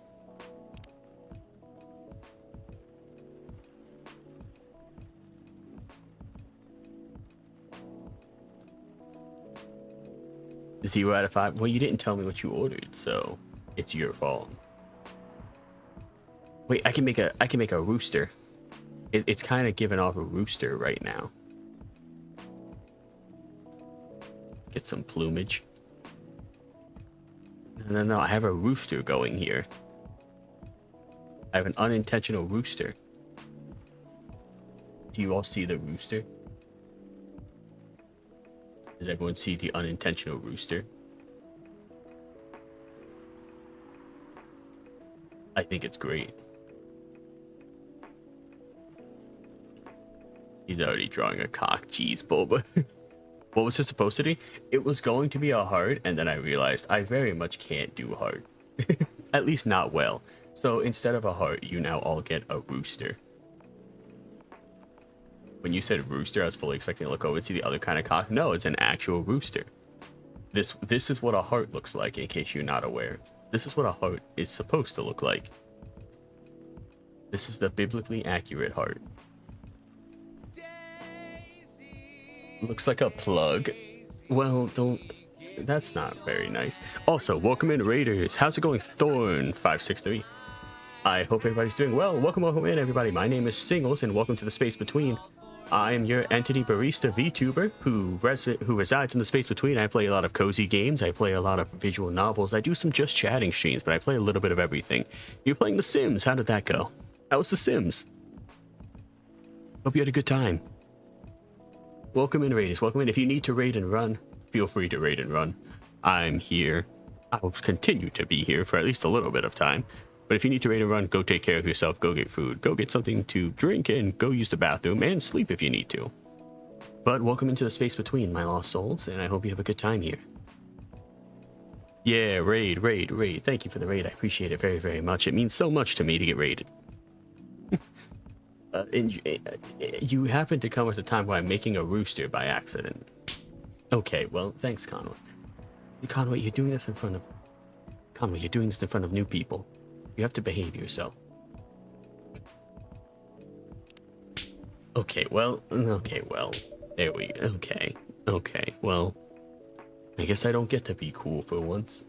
Zero out of 5? Well, you didn't tell me what you ordered, so it's your fault. Wait, I can make a rooster. It's kind of giving off a rooster right now. Get some plumage. No, I have a rooster going here. I have an unintentional rooster. Do you all see the rooster? Does everyone see the unintentional rooster? I think it's great. He's already drawing a cock. Jeez, Bulba. What was it supposed to be? It was going to be a heart, and then I realized I very much can't do heart. At least not well. So instead of a heart, you now all get a rooster. When you said rooster, I was fully expecting to look over and see the other kind of cock. No, it's an actual rooster. This is what a heart looks like, in case you're not aware. This is what a heart is supposed to look like. This is the biblically accurate heart. Looks like a plug. Well, don't... That's not very nice. Also, welcome in, Raiders. How's it going, Thorn563? I hope everybody's doing well. Welcome in, everybody. My name is Singles, and welcome to the Space Between. I am your entity barista VTuber who resides in the Space Between. I play a lot of cozy games. I play a lot of visual novels. I do some just chatting streams, but I play a little bit of everything. You're playing The Sims. How did that go? How was The Sims? Hope you had a good time. Welcome in, Raiders. Welcome in. If you need to raid and run, feel free to raid and run. I'm here. I will continue to be here for at least a little bit of time. But if you need to raid and run, go take care of yourself. Go get food. Go get something to drink and go use the bathroom and sleep if you need to. But welcome into the Space Between, my lost souls, and I hope you have a good time here. Yeah, raid. Thank you for the raid. I appreciate it very, very much. It means so much to me to get raided. You happen to come at a time where I'm making a rooster by accident. Okay, well, thanks, Conway. Conway, you're doing this in front of new people. You have to behave yourself. Okay, well. There we go. Okay, well. I guess I don't get to be cool for once.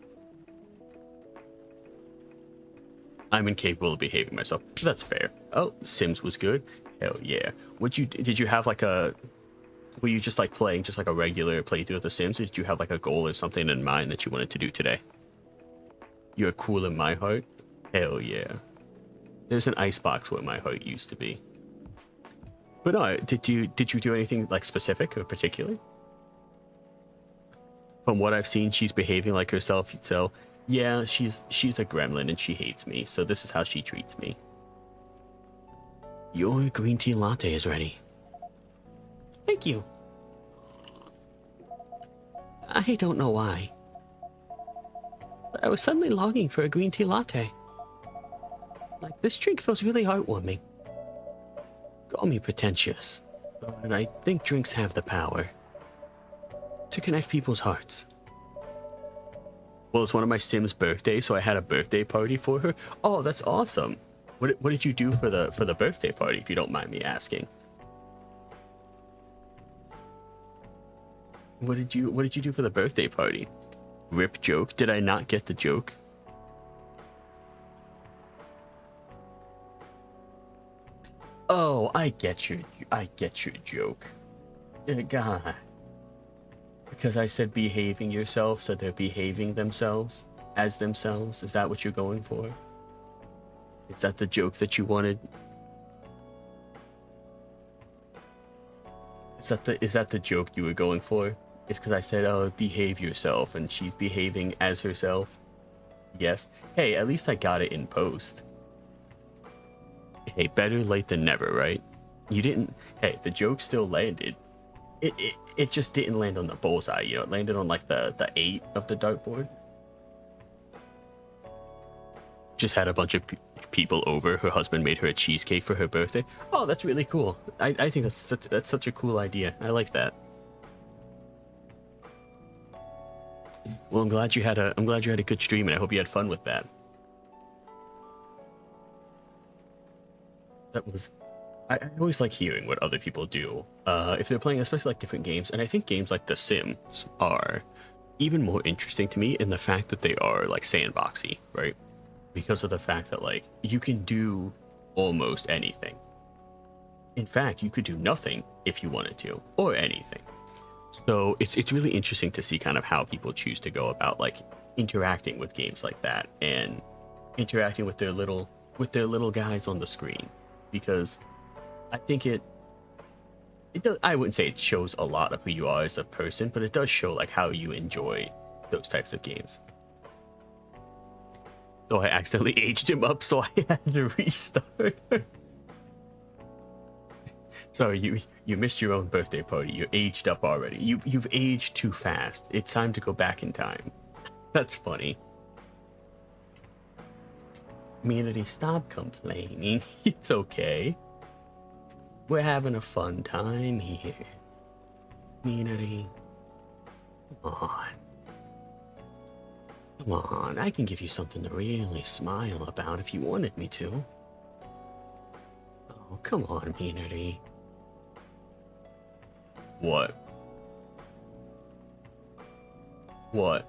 I'm incapable of behaving myself. That's fair. Oh, Sims was good. Hell yeah. Did you have like a... Were you just like playing just like a regular playthrough of The Sims? Or did you have like a goal or something in mind that you wanted to do today? You're cool in my heart? Hell yeah. There's an icebox where my heart used to be. But no, did you do anything like specific or particular? From what I've seen, she's behaving like herself, so... Yeah, she's a gremlin and she hates me, so this is how she treats me. Your green tea latte is ready. Thank you. I don't know why, but I was suddenly longing for a green tea latte. Like, this drink feels really heartwarming. Call me pretentious, but I think drinks have the power to connect people's hearts. Well, it's one of my Sims' birthdays, so I had a birthday party for her. Oh, that's awesome. What did you do for the birthday party, if you don't mind me asking? What did you do for the birthday party? Rip joke? Did I not get the joke? Oh, I get your joke. God. Because I said behaving yourself, so they're behaving themselves as themselves. Is that what you're going for? Is that the joke that you wanted? Is that the joke you were going for? It's because I said, oh, behave yourself, and she's behaving as herself. Yes. Hey, at least I got it in post. Hey, better late than never, right? You didn't... Hey, the joke still landed. It just didn't land on the bullseye, you know? It landed on, like, the 8 of the dartboard. just had a bunch of people over. Her husband made her a cheesecake for her birthday. Oh, that's really cool. I think that's such a cool idea. I like that. Well, I'm glad you had a good stream, and I hope you had fun with that. That was. I always like hearing what other people do if they're playing, especially like different games. And I think games like The Sims are even more interesting to me in the fact that they are like sandboxy, right? Because of the fact that like you can do almost anything. In fact, you could do nothing if you wanted to, or anything. So it's really interesting to see kind of how people choose to go about like interacting with games like that and interacting with their little guys on the screen, because I think it does. I wouldn't say it shows a lot of who you are as a person, but it does show like how you enjoy those types of games. Though I accidentally aged him up, so I had to restart. Sorry, you missed your own birthday party. You're aged up already. You've aged too fast. It's time to go back in time. That's funny. Community, stop complaining. It's okay. We're having a fun time here. Community, come on. Come on, I can give you something to really smile about if you wanted me to. Oh, come on, community. What? What?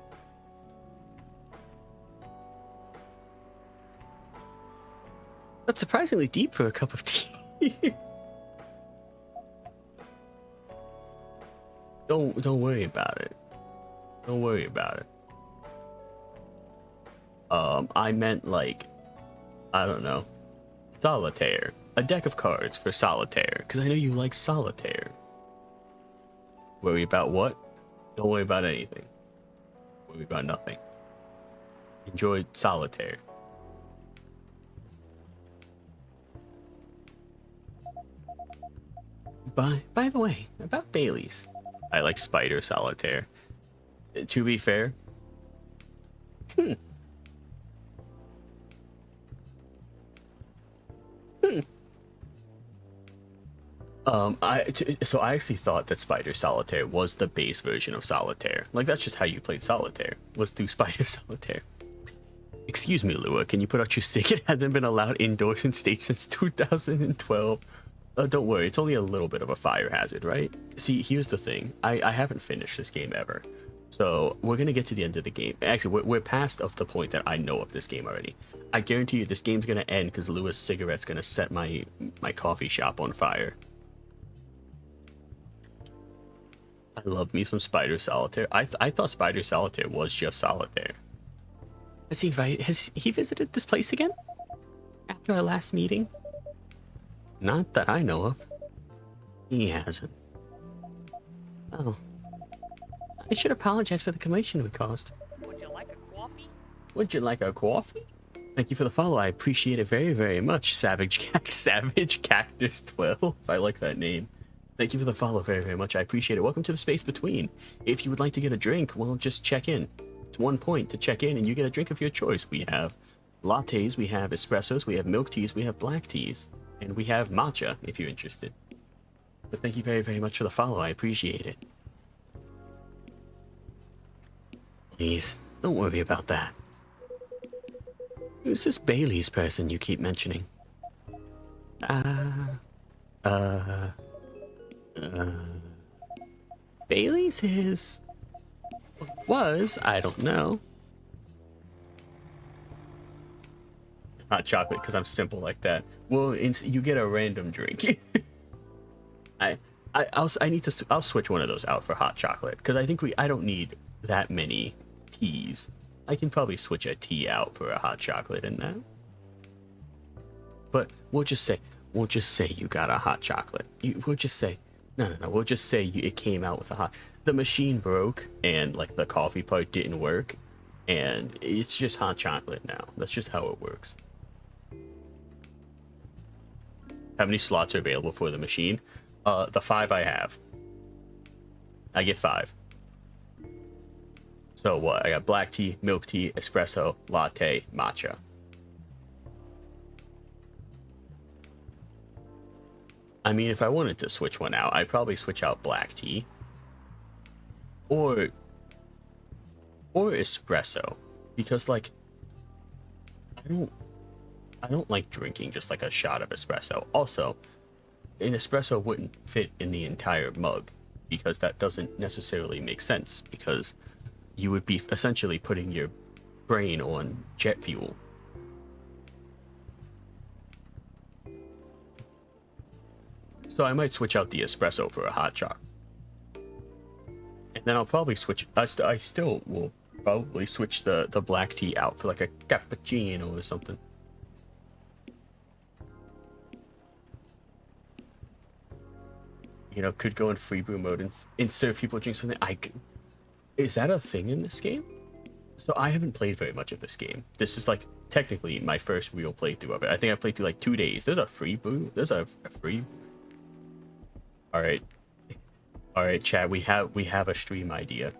That's surprisingly deep for a cup of tea. Don't worry about it. Don't worry about it. I meant like, I don't know, solitaire. A deck of cards for solitaire, because I know you like solitaire. Worry about what? Don't worry about anything. Worry about nothing. Enjoy solitaire. By the way, about Bailey's. I like spider solitaire. To be fair. So I actually thought that Spider Solitaire was the base version of Solitaire. Like, that's just how you played Solitaire, was through Spider Solitaire. Excuse me, Lua, can you put out your cig? It hasn't been allowed indoors in state since 2012. Don't worry, it's only a little bit of a fire hazard, right? See, here's the thing. I haven't finished this game ever. So we're going to get to the end of the game. Actually, we're past of the point that I know of this game already. I guarantee you this game's going to end because Lua's cigarette's going to set my coffee shop on fire. I love me some Spider Solitaire. I thought Spider Solitaire was just Solitaire. Has he visited this place again? After our last meeting? Not that I know of. He hasn't. Oh. I should apologize for the commotion we caused. Would you like a coffee? Would you like a coffee? Thank you for the follow. I appreciate it very, very much. Savage Cactus 12. I like that name. Thank you for the follow very, very much. I appreciate it. Welcome to the space between. If you would like to get a drink, well, just check in. It's 1 point to check in and you get a drink of your choice. We have lattes, we have espressos, we have milk teas, we have black teas, and we have matcha if you're interested. But thank you very, very much for the follow. I appreciate it. Please, don't worry about that. Who's this Bailey's person you keep mentioning? Bailey's was, I don't know. Hot chocolate, because I'm simple like that. Well, you get a random drink. I'll switch one of those out for hot chocolate, because I don't need that many teas. I can probably switch a tea out for a hot chocolate in that. But we'll just say you got a hot chocolate. We'll just say, no. We'll just say it came out with a hot. The machine broke and like the coffee part didn't work, and it's just hot chocolate now. That's just how it works. How many slots are available for the machine? The 5 I have. I get 5. So what? I got black tea, milk tea, espresso, latte, matcha. I mean, if I wanted to switch one out, I'd probably switch out black tea or espresso, because like I don't I don't like drinking just like a shot of espresso. Also, an espresso wouldn't fit in the entire mug because that doesn't necessarily make sense, because you would be essentially putting your brain on jet fuel. So I might switch out the espresso for a hot shot. And then I'll probably switch. I still will probably switch the black tea out for like a cappuccino or something. You know, could go in free brew mode and serve people drink something. Is that a thing in this game? So I haven't played very much of this game. This is like technically my first real playthrough of it. I think I played through like 2 days. There's a free brew. There's a free. All right, Chad. We have a stream idea.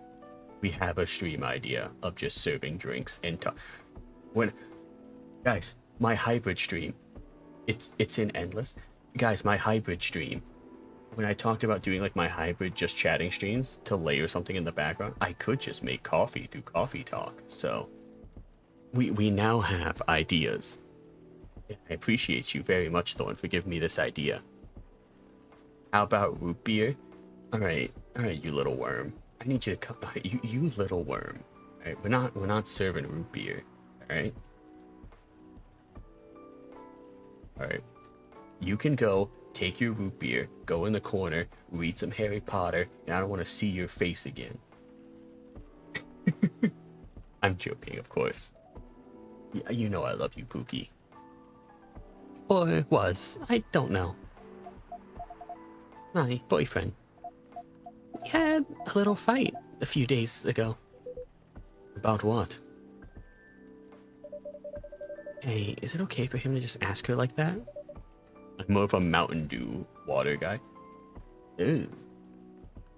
We have a stream idea of just serving drinks and when, guys, my hybrid stream, it's in endless. Guys, my hybrid stream. When I talked about doing like my hybrid just chatting streams to layer something in the background, I could just make coffee through Coffee Talk. So we now have ideas. I appreciate you very much, Thorn, for giving me this idea. How about root beer? All right, you little worm. I need you to come. You little worm. All right, we're not serving root beer. All right. All right. You can go. Take your root beer, go in the corner, read some Harry Potter, and I don't want to see your face again. I'm joking, of course. You know I love you, Pookie. Or was. I don't know. My boyfriend. We had a little fight a few days ago. About what? Hey, is it okay for him to just ask her like that? I'm more of a Mountain Dew water guy. Ew.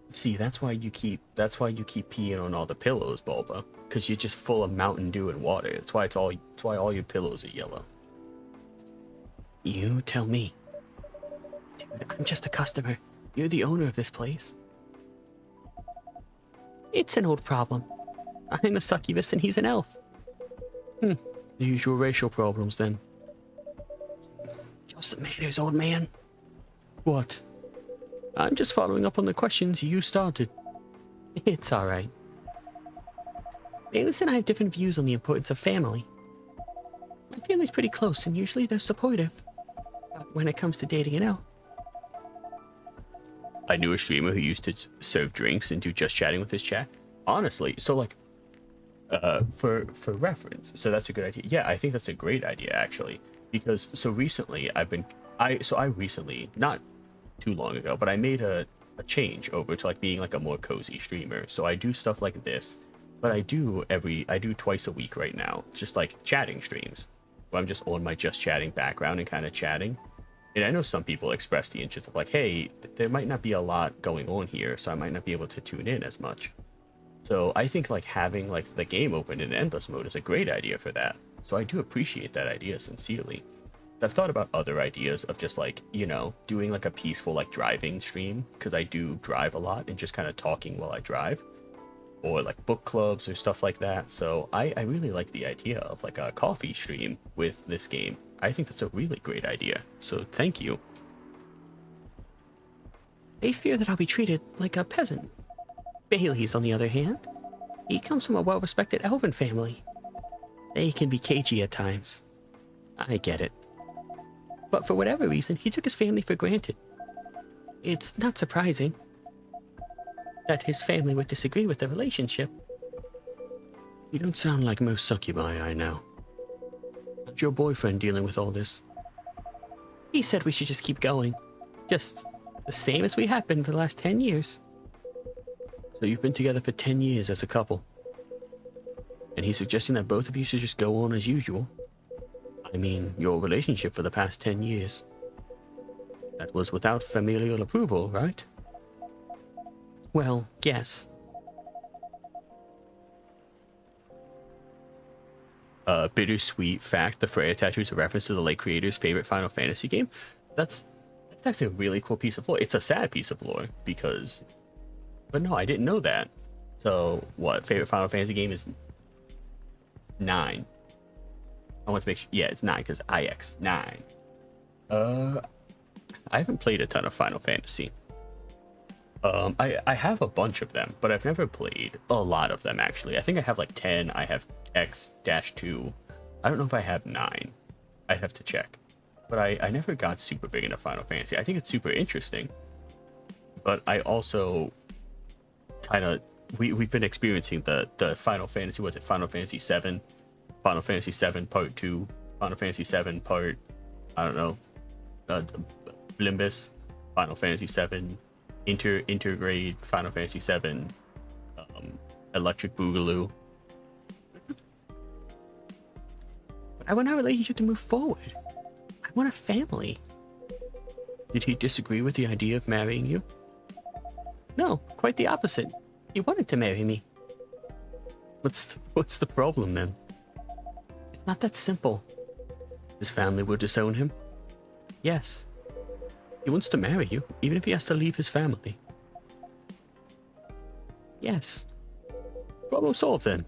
See, that's why you keep peeing on all the pillows, Bulba, because you're just full of Mountain Dew and water. That's why all your pillows are yellow. You tell me. Dude, I'm just a customer. You're the owner of this place. It's an old problem. I'm a succubus and he's an elf. The usual racial problems then. Some manners, old man. What? I'm just following up on the questions you started. It's alright. Bayless and I have different views on the importance of family. My family's pretty close and usually they're supportive. But when it comes to dating an elf. I knew a streamer who used to serve drinks and do just chatting with his chat. Honestly, so like, for reference, so that's a good idea. Yeah, I think that's a great idea, actually. Because so recently I recently, not too long ago, but I made a change over to like being like a more cozy streamer. So I do stuff like this, but I do twice a week right now, just like chatting streams where I'm just on my just chatting background and kind of chatting. And I know some people express the interest of like, hey, there might not be a lot going on here, so I might not be able to tune in as much. So I think like having like the game open in endless mode is a great idea for that. So I do appreciate that idea sincerely. I've thought about other ideas of just like, you know, doing like a peaceful like driving stream, because I do drive a lot and just kind of talking while I drive, or like book clubs or stuff like that. So I really like the idea of like a coffee stream with this game. I think that's a really great idea. So thank you. They fear that I'll be treated like a peasant. Bailey's, on the other hand, he comes from a well-respected elven family. They can be cagey at times. I get it. But for whatever reason, he took his family for granted. It's not surprising that his family would disagree with the relationship. You don't sound like most succubi I know. How's your boyfriend dealing with all this? He said we should just keep going. Just the same as we have been for the last 10 years. So you've been together for 10 years as a couple. And he's suggesting that both of you should just go on as usual. I mean, your relationship for the past 10 years. That was without familial approval, right? Well, yes. Bittersweet fact, the Freya tattoo is a reference to the late creator's favorite Final Fantasy game. That's actually a really cool piece of lore. It's a sad piece of lore because, but no, I didn't know that. So what? Favorite Final Fantasy game is 9. I want to make sure. Yeah, it's 9 because IX 9. I haven't played a ton of Final Fantasy. I have a bunch of them, but I've never played a lot of them actually. I think I have like 10. I have X-2. I don't know if I have 9. I have to check. But I never got super big into Final Fantasy. I think it's super interesting. But I also kind of we've been experiencing the Final Fantasy, what's it, Final Fantasy 7, Final Fantasy 7 Part 2, Final Fantasy 7 Part, I don't know, Limbus, Final Fantasy 7 Intergrade, Final Fantasy 7 Electric Boogaloo. But I want our relationship to move forward. I want a family. Did he disagree with the idea of marrying you? No, quite the opposite. He wanted to marry me. What's the problem then? It's not that simple. His family will disown him? Yes. He wants to marry you, even if he has to leave his family. Yes. Problem solved then.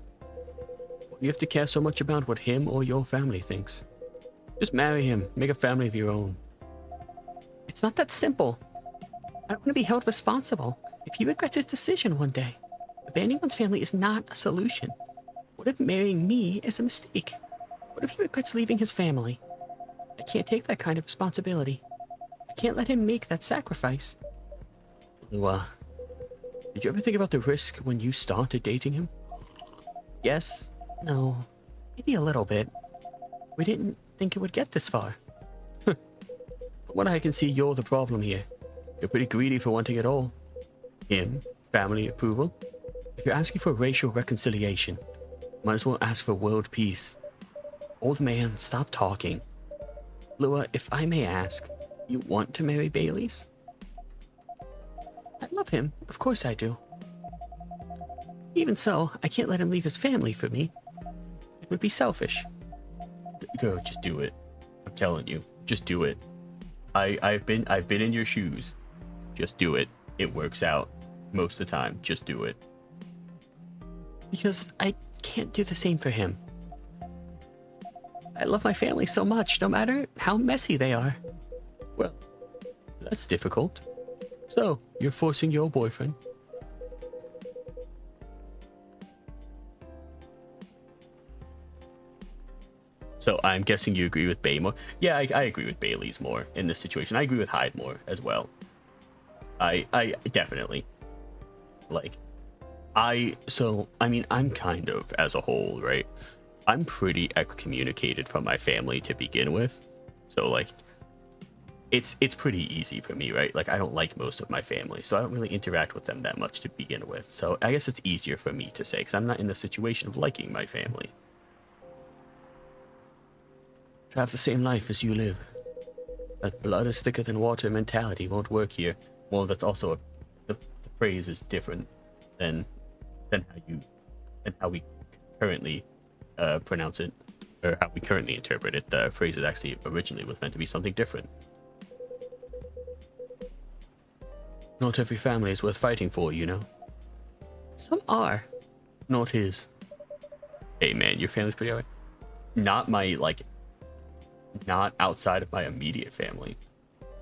Why do you have to care so much about what him or your family thinks? Just marry him, make a family of your own. It's not that simple. I don't want to be held responsible if he regrets his decision one day. Abandoning one's family is not a solution. What if marrying me is a mistake? What if he regrets leaving his family? I can't take that kind of responsibility. I can't let him make that sacrifice. Lua, did you ever think about the risk when you started dating him? Yes. No. Maybe a little bit. We didn't think it would get this far. From what I can see, you're the problem here. You're pretty greedy for wanting it all. Him, family approval. If you're asking for racial reconciliation, might as well ask for world peace. Old man, stop talking. Lua, if I may ask, you want to marry Bailey's? I love him, of course I do. Even so, I can't let him leave his family for me. It would be selfish. Girl, just do it. I'm telling you, just do it. I've been in your shoes. Just do it. It works out most of the time. Just do it. Because I can't do the same for him. I love my family so much, no matter how messy they are. Well, that's difficult. So, you're forcing your boyfriend? So I'm guessing you agree with Bay more. Yeah, I agree with Bailey's more in this situation. I agree with Hyde more as well. I definitely. Like, I mean, I'm kind of, as a whole, right? I'm pretty excommunicated from my family to begin with. So, like, it's pretty easy for me, right? Like, I don't like most of my family, so I don't really interact with them that much to begin with. So I guess it's easier for me to say, because I'm not in the situation of liking my family. To have the same life as you live. That blood is thicker than water mentality won't work here. Well, that's also the phrase is different than how we currently pronounce it, or how we currently interpret it. The phrase is actually originally was meant to be something different. Not every family is worth fighting for, you know. Some are. Not his. Hey man, your family's pretty alright. Not my, like, not outside of my immediate family.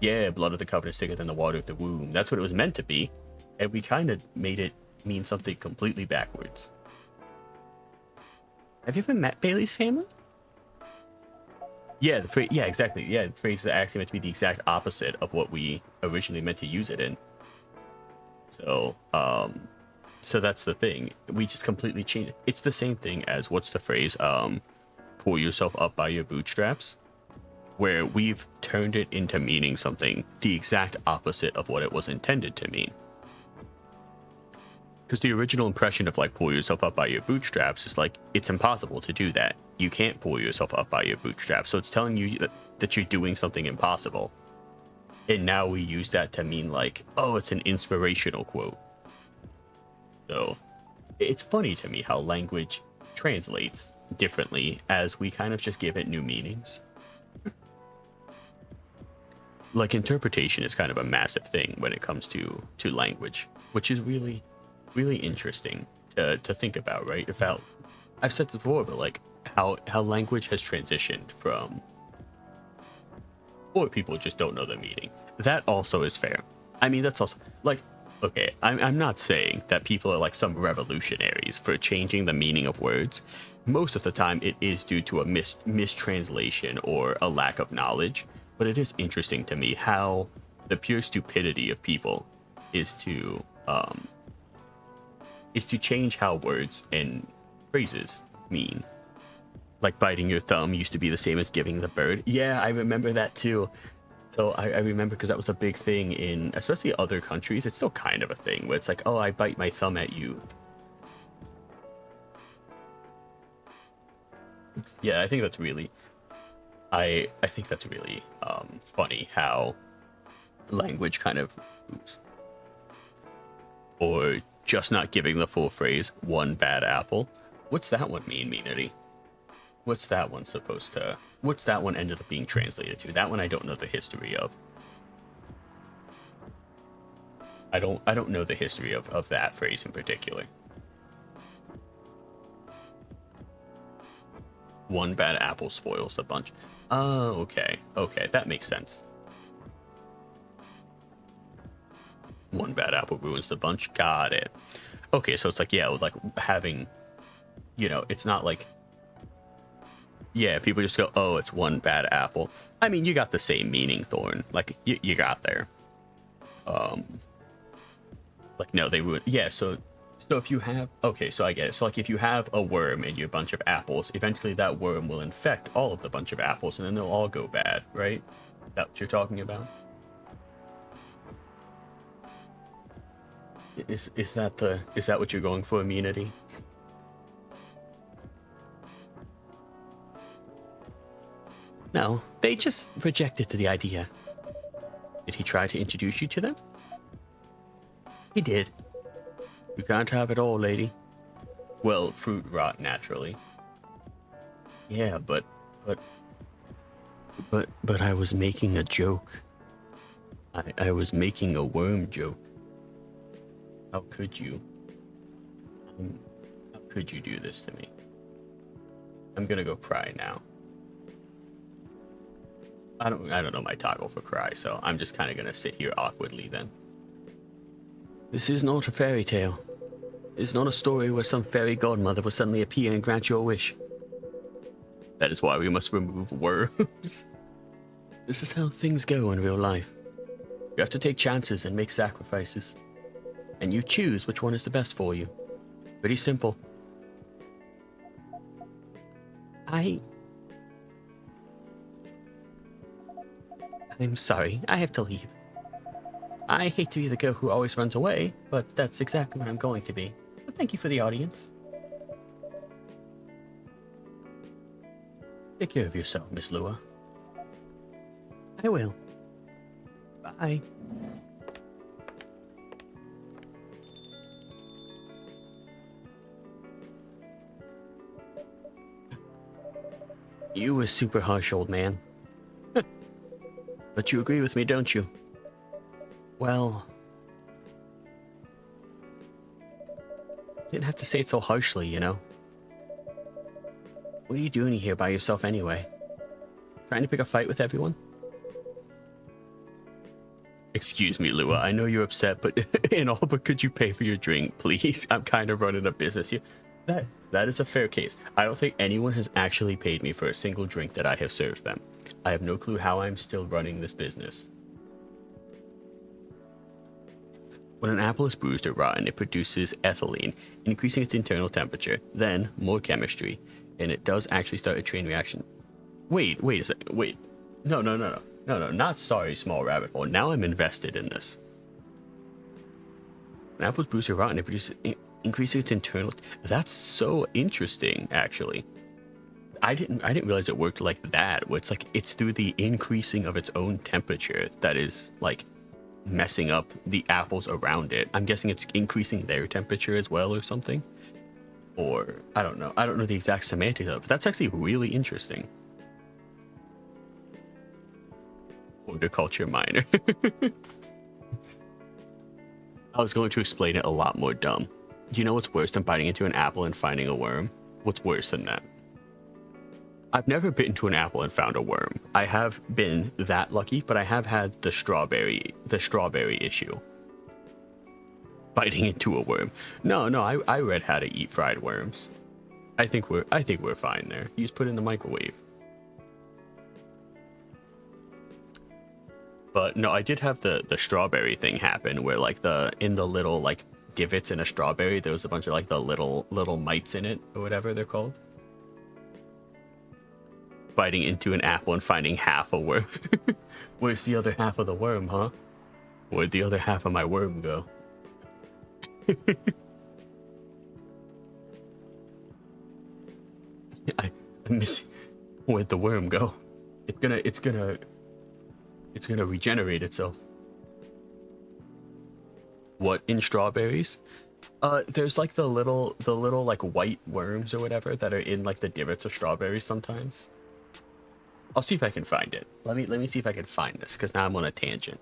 Yeah, blood of the covenant is thicker than the water of the womb. That's what it was meant to be, and we kind of made it mean something completely backwards. Have you ever met Bailey's family? Yeah, yeah, exactly. Yeah, the phrase is actually meant to be the exact opposite of what we originally meant to use it in. So, so that's the thing. We just completely changed it. It's the same thing as, what's the phrase? Pull yourself up by your bootstraps. Where we've turned it into meaning something the exact opposite of what it was intended to mean. Because the original impression of, like, pull yourself up by your bootstraps is like, it's impossible to do that. You can't pull yourself up by your bootstraps. So it's telling you that you're doing something impossible. And now we use that to mean, like, oh, it's an inspirational quote. So it's funny to me how language translates differently as we kind of just give it new meanings. like interpretation is kind of a massive thing when it comes to language, which is really really interesting to think about, right? About, I've said this before, but like how language has transitioned from, or people just don't know the meaning. That also is fair. I mean, that's also like, okay, I'm not saying that people are like some revolutionaries for changing the meaning of words. Most of the time, it is due to a mistranslation or a lack of knowledge. But it is interesting to me how the pure stupidity of people is to change how words and phrases mean. Like biting your thumb used to be the same as giving the bird. Yeah, I remember that too. So I remember because that was a big thing in, especially other countries. It's still kind of a thing where it's like, oh, I bite my thumb at you. Yeah, I think that's really, I think that's really funny how language kind of moves. Or just not giving the full phrase, one bad apple. What's that one mean, Meanity? What's that one supposed to... What's that one ended up being translated to? That one I don't know the history of. I don't know the history of that phrase in particular. One bad apple spoils the bunch. Oh, okay. Okay, that makes sense. One bad apple ruins the bunch. Got it. Okay, so it's like, yeah, like having, you know, it's not like, yeah, people just go, oh, it's one bad apple. I mean, you got the same meaning, Thorn. Like, you got there. Like, no, they ruin. Yeah, so if you have, okay, so I get it. So, like, if you have a worm in your bunch of apples, eventually that worm will infect all of the bunch of apples, and then they'll all go bad, right? Is that what you're talking about? Is that what you're going for, immunity? No, they just rejected the idea. Did he try to introduce you to them? He did. You can't have it all, lady. Well, fruit rot naturally. Yeah, but I was making a joke. I was making a worm joke. How could you? How could you do this to me? I'm gonna go cry now. I don't know my toggle for cry, so I'm just kind of gonna sit here awkwardly then. This is not a fairy tale. It's not a story where some fairy godmother will suddenly appear and grant your wish. That is why we must remove worms. This is how things go in real life. You have to take chances and make sacrifices. And you choose which one is the best for you. Pretty simple. I'm sorry, I have to leave. I hate to be the girl who always runs away, but that's exactly what I'm going to be. But thank you for the audience. Take care of yourself, Miss Lua. I will. Bye. You were super harsh, old man. But you agree with me, don't you? Well... Didn't have to say it so harshly, you know? What are you doing here by yourself anyway? Trying to pick a fight with everyone? Excuse me, Lua, I know you're upset, but but could you pay for your drink, please? I'm kind of running a business here. That is a fair case. I don't think anyone has actually paid me for a single drink that I have served them. I have no clue how I'm still running this business. When an apple is bruised or rotten, it produces ethylene, increasing its internal temperature, then more chemistry, and it does actually start a chain reaction. Wait a second, wait. No, not sorry, small rabbit hole. Now I'm invested in this. When apples bruised or rotten, it produces increasing its internal. That's so interesting, actually. I didn't realize it worked like that. Where it's like it's through the increasing of its own temperature that is like messing up the apples around it. I'm guessing it's increasing their temperature as well or something. Or I don't know. I don't know the exact semantics of it, but that's actually really interesting. Horticulture minor. I was going to explain it a lot more dumb. Do you know what's worse than biting into an apple and finding a worm? What's worse than that? I've never bitten into an apple and found a worm. I have been that lucky, but I have had the strawberry issue. Biting into a worm. No, I read how to eat fried worms. I think we're fine there. You just put it in the microwave. But no, I did have the strawberry thing happen where like in the little like divots in a strawberry, there was a bunch of like the little mites in it or whatever they're called. Biting into an apple and finding half a worm. Where's the other half of the worm, huh? Where'd the other half of my worm go? I'm missing. Where'd the worm go? It's gonna regenerate itself. What, in strawberries? There's like the little like white worms or whatever that are in like the divots of strawberries sometimes. I'll see if I can find it. Let me see if I can find this, because now I'm on a tangent.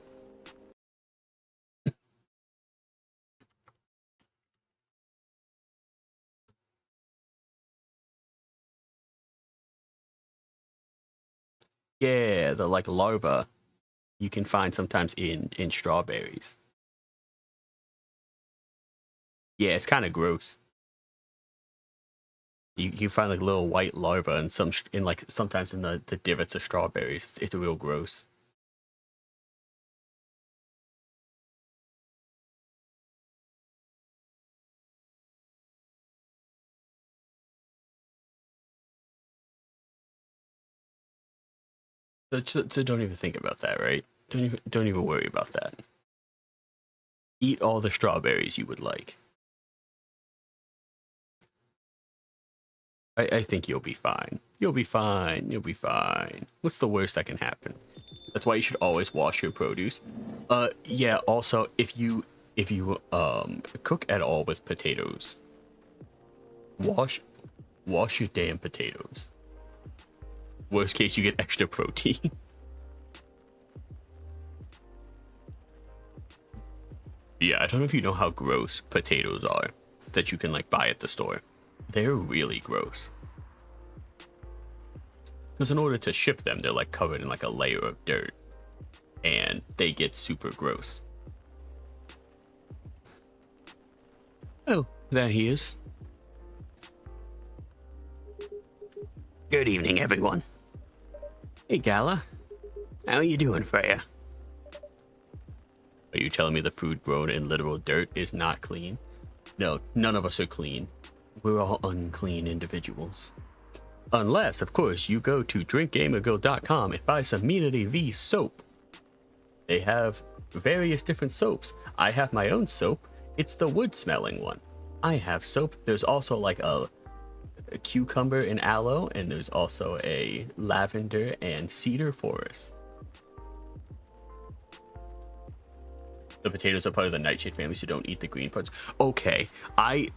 Yeah, the like larva you can find sometimes in strawberries. Yeah, it's kind of gross. You find like little white larvae and sometimes in the divots of strawberries. It's real gross. So don't even think about that, right? Don't even worry about that. Eat all the strawberries you would like. I think you'll be fine. You'll be fine. You'll be fine. What's the worst that can happen? That's why you should always wash your produce. Yeah, also if you cook at all with potatoes, wash your damn potatoes. Worst case, you get extra protein. Yeah, I don't know if you know how gross potatoes are that you can like buy at the store. They're really gross. Because in order to ship them, they're like covered in like a layer of dirt. And they get super gross. Oh, there he is. Good evening, everyone. Hey, Gala. How are you doing, Freya? Are you telling me the food grown in literal dirt is not clean? No, none of us are clean. We're all unclean individuals. Unless, of course, you go to drinkgamergo.com and buy some Immunity V soap. They have various different soaps. I have my own soap. It's the wood-smelling one. I have soap. There's also like a cucumber and aloe, and there's also a lavender and cedar forest. The potatoes are part of the nightshade family, so don't eat the green parts. Okay, the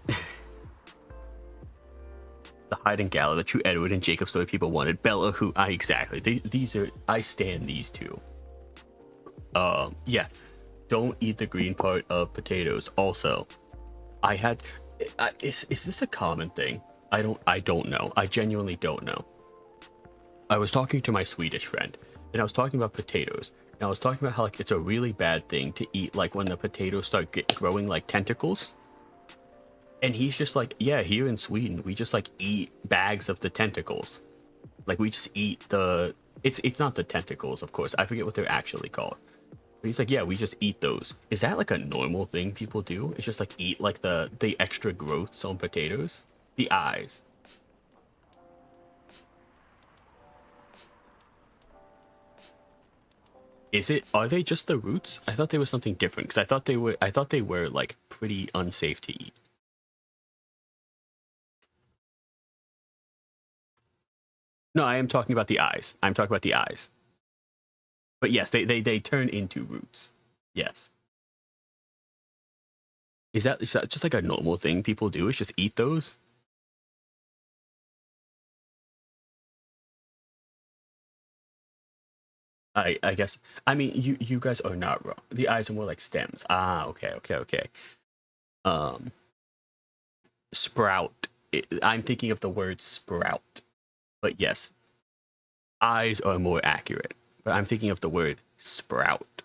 Hyde and Gala, the true Edward and Jacob story people wanted. Bella, who exactly. These are, I stand these two. Yeah, don't eat the green part of potatoes. Also, is this a common thing? I don't know. I genuinely don't know. I was talking to my Swedish friend, and I was talking about potatoes, and I was talking about how like it's a really bad thing to eat like when the potatoes start growing like tentacles. And he's just like, yeah, here in Sweden, we just like eat bags of the tentacles. Like we just eat it's not the tentacles, of course. I forget what they're actually called. But he's like, yeah, we just eat those. Is that like a normal thing people do? It's just like eat like the extra growths on potatoes? The eyes. Are they just the roots? I thought they were something different, because I thought they were like pretty unsafe to eat. No, I am talking about the eyes. I'm talking about the eyes. But yes, they turn into roots. Yes. Is that just like a normal thing people do? Is just eat those? I guess. I mean, you guys are not wrong. The eyes are more like stems. Ah, okay, okay, okay. Um, sprout. I'm thinking of the word sprout, but yes, eyes are more accurate. But I'm thinking of the word sprout.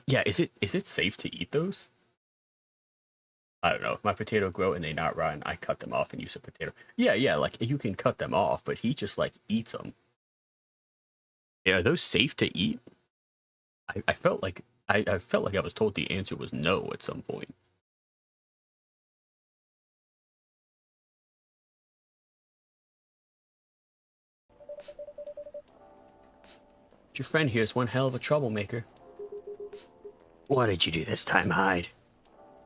Yeah, is it safe to eat those? I don't know. If my potato grow and they not run, I cut them off and use a potato. Yeah, yeah, like you can cut them off, but he just like eats them. Yeah, are those safe to eat? I felt like I felt like I was told the answer was no at some point. Your friend here is one hell of a troublemaker. What did you do this time, Hyde?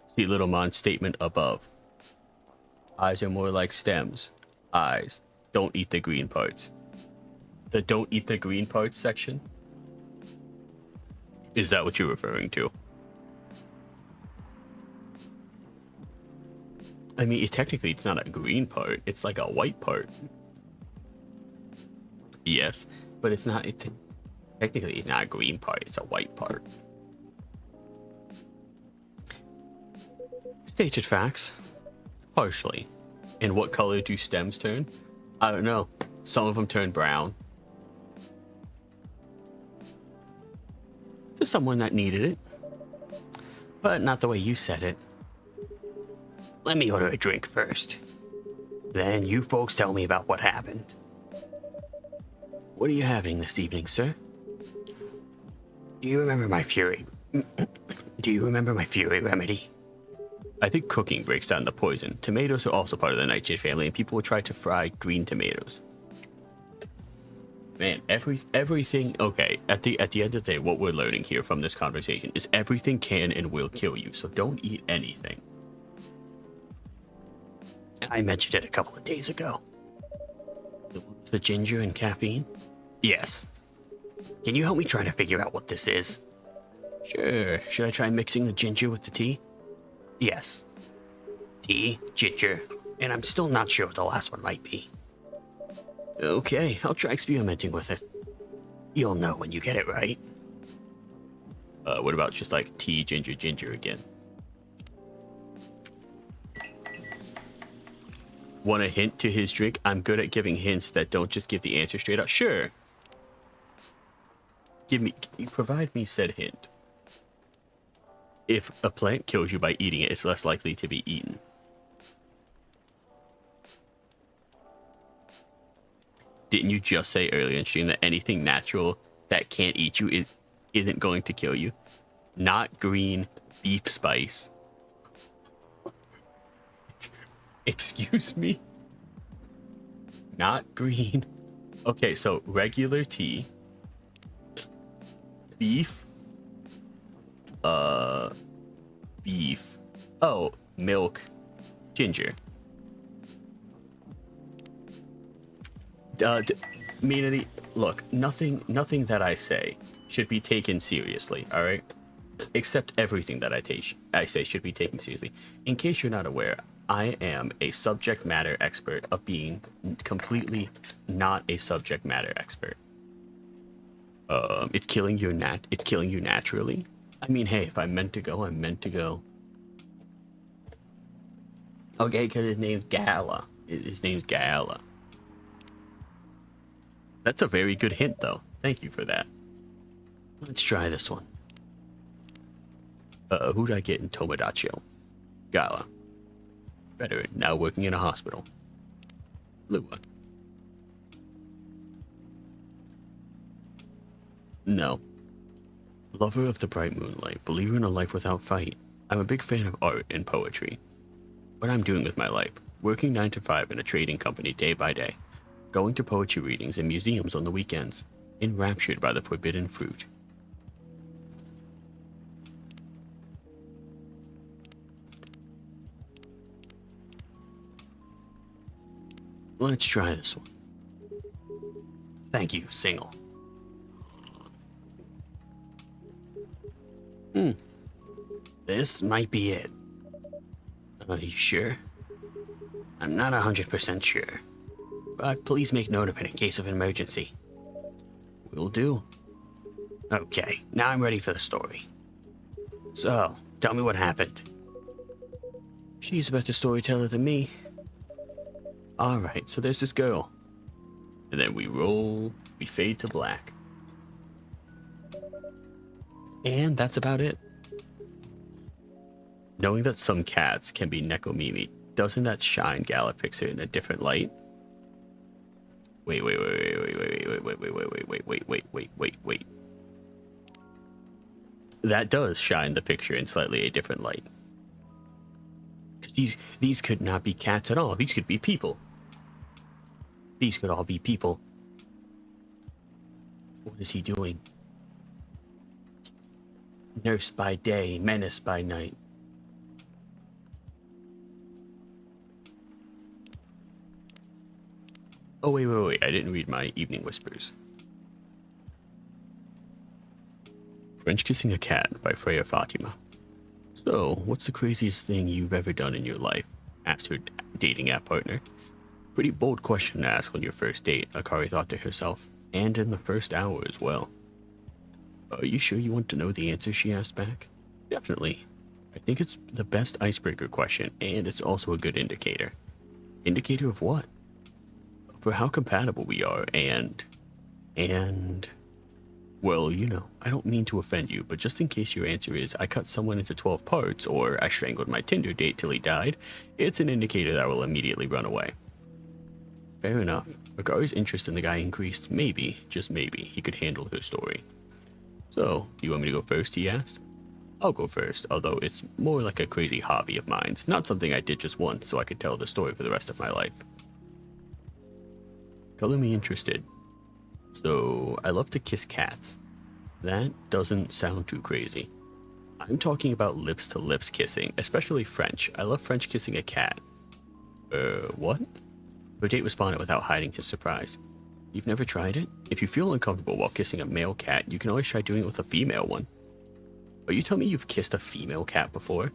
See Little Mon's statement above. Eyes are more like stems. Eyes. Don't eat the green parts. The don't eat the green parts section? Is that what you're referring to? I mean, technically it's not a green part. It's like a white part. Yes, but it's not. Technically, it's not a green part. It's a white part. Stated facts. Partially. And what color do stems turn? I don't know. Some of them turn brown. To someone that needed it. But not the way you said it. Let me order a drink first. Then you folks tell me about what happened. What are you having this evening, sir? Do you remember my fury? Do you remember my fury remedy? I think cooking breaks down the poison. Tomatoes are also part of the nightshade family, and people will try to fry green tomatoes. Man, everything. Okay, at the end of the day, what we're learning here from this conversation is everything can and will kill you. So don't eat anything. I mentioned it a couple of days ago. The ginger and caffeine? Yes. Can you help me try to figure out what this is? Sure. Should I try mixing the ginger with the tea? Yes. Tea, ginger, and I'm still not sure what the last one might be. Okay, I'll try experimenting with it. You'll know when you get it right. What about just like tea, ginger, ginger again? Want a hint to his drink? I'm good at giving hints that don't just give the answer straight up. Sure. Provide me said hint. If a plant kills you by eating it, it's less likely to be eaten. Didn't you just say earlier in stream that anything natural that can't eat you isn't going to kill you? Not green beef spice. Excuse me? Not green. Okay, so regular tea. Beef. Beef. Oh, milk. Ginger. Community, look, nothing that I say should be taken seriously, all right? Except everything that I say should be taken seriously. In case you're not aware, I am a subject matter expert of being completely not a subject matter expert. It's killing you naturally. I mean, hey, if I'm meant to go, I'm meant to go. Okay, because his name's Gala. His name's Gala. That's a very good hint, though. Thank you for that. Let's try this one. Who'd I get in Tomodachi? Gala. Veteran, now working in a hospital. Lua. No. Lover of the bright moonlight, believer in a life without fight. I'm a big fan of art and poetry. What I'm doing with my life, working 9 to 5 in a trading company day by day, going to poetry readings and museums on the weekends, enraptured by the forbidden fruit. Let's try this one. Thank you, single. This might be it. Are you sure? I'm not 100% sure. but please make note of it in case of an emergency. Will do. Okay, now I'm ready for the story. So, tell me what happened. She's a better storyteller than me. Alright, so there's this girl. And then we fade to black. And that's about it. Knowing that some cats can be Nekomimi, doesn't that shine Galapixer in a different light? Wait. That does shine the picture in slightly a different light. Because these could not be cats at all. These could be people. These could all be people. What is he doing? Nurse by day, menace by night. Oh, wait. I didn't read my evening whispers. French Kissing a Cat by Freya Fatima. So, what's the craziest thing you've ever done in your life? Asked her dating app partner. Pretty bold question to ask on your first date, Akari thought to herself. And in the first hour as well. Are you sure you want to know the answer, she asked back. Definitely. I think it's the best icebreaker question, and it's also a good indicator. Indicator of what? For how compatible we are, and... Well, you know, I don't mean to offend you, but just in case your answer is I cut someone into 12 parts, or I strangled my Tinder date till he died, it's an indicator that I will immediately run away. Fair enough. Akari's interest in the guy increased. Maybe, just maybe, he could handle her story. So, do you want me to go first, he asked. I'll go first, although it's more like a crazy hobby of mine, not something I did just once so I could tell the story for the rest of my life. Color me interested. So, I love to kiss cats. That doesn't sound too crazy. I'm talking about lips-to-lips kissing, especially French. I love French kissing a cat. What? Her date responded without hiding his surprise. You've never tried it? If you feel uncomfortable while kissing a male cat, you can always try doing it with a female one. Are you telling me you've kissed a female cat before?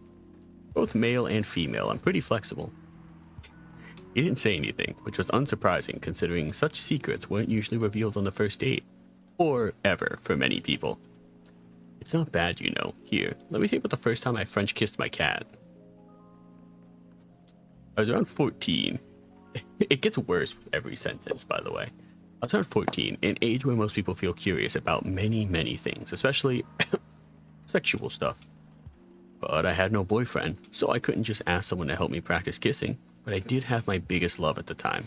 Both male and female, I'm pretty flexible. He didn't say anything, which was unsurprising considering such secrets weren't usually revealed on the first date. Or ever, for many people. It's not bad, you know. Here, let me tell you about the first time I French kissed my cat. I was around 14. It gets worse with every sentence, by the way. I was around 14, an age where most people feel curious about many things, especially sexual stuff. But I had no boyfriend, so I couldn't just ask someone to help me practice kissing, but I did have my biggest love at the time.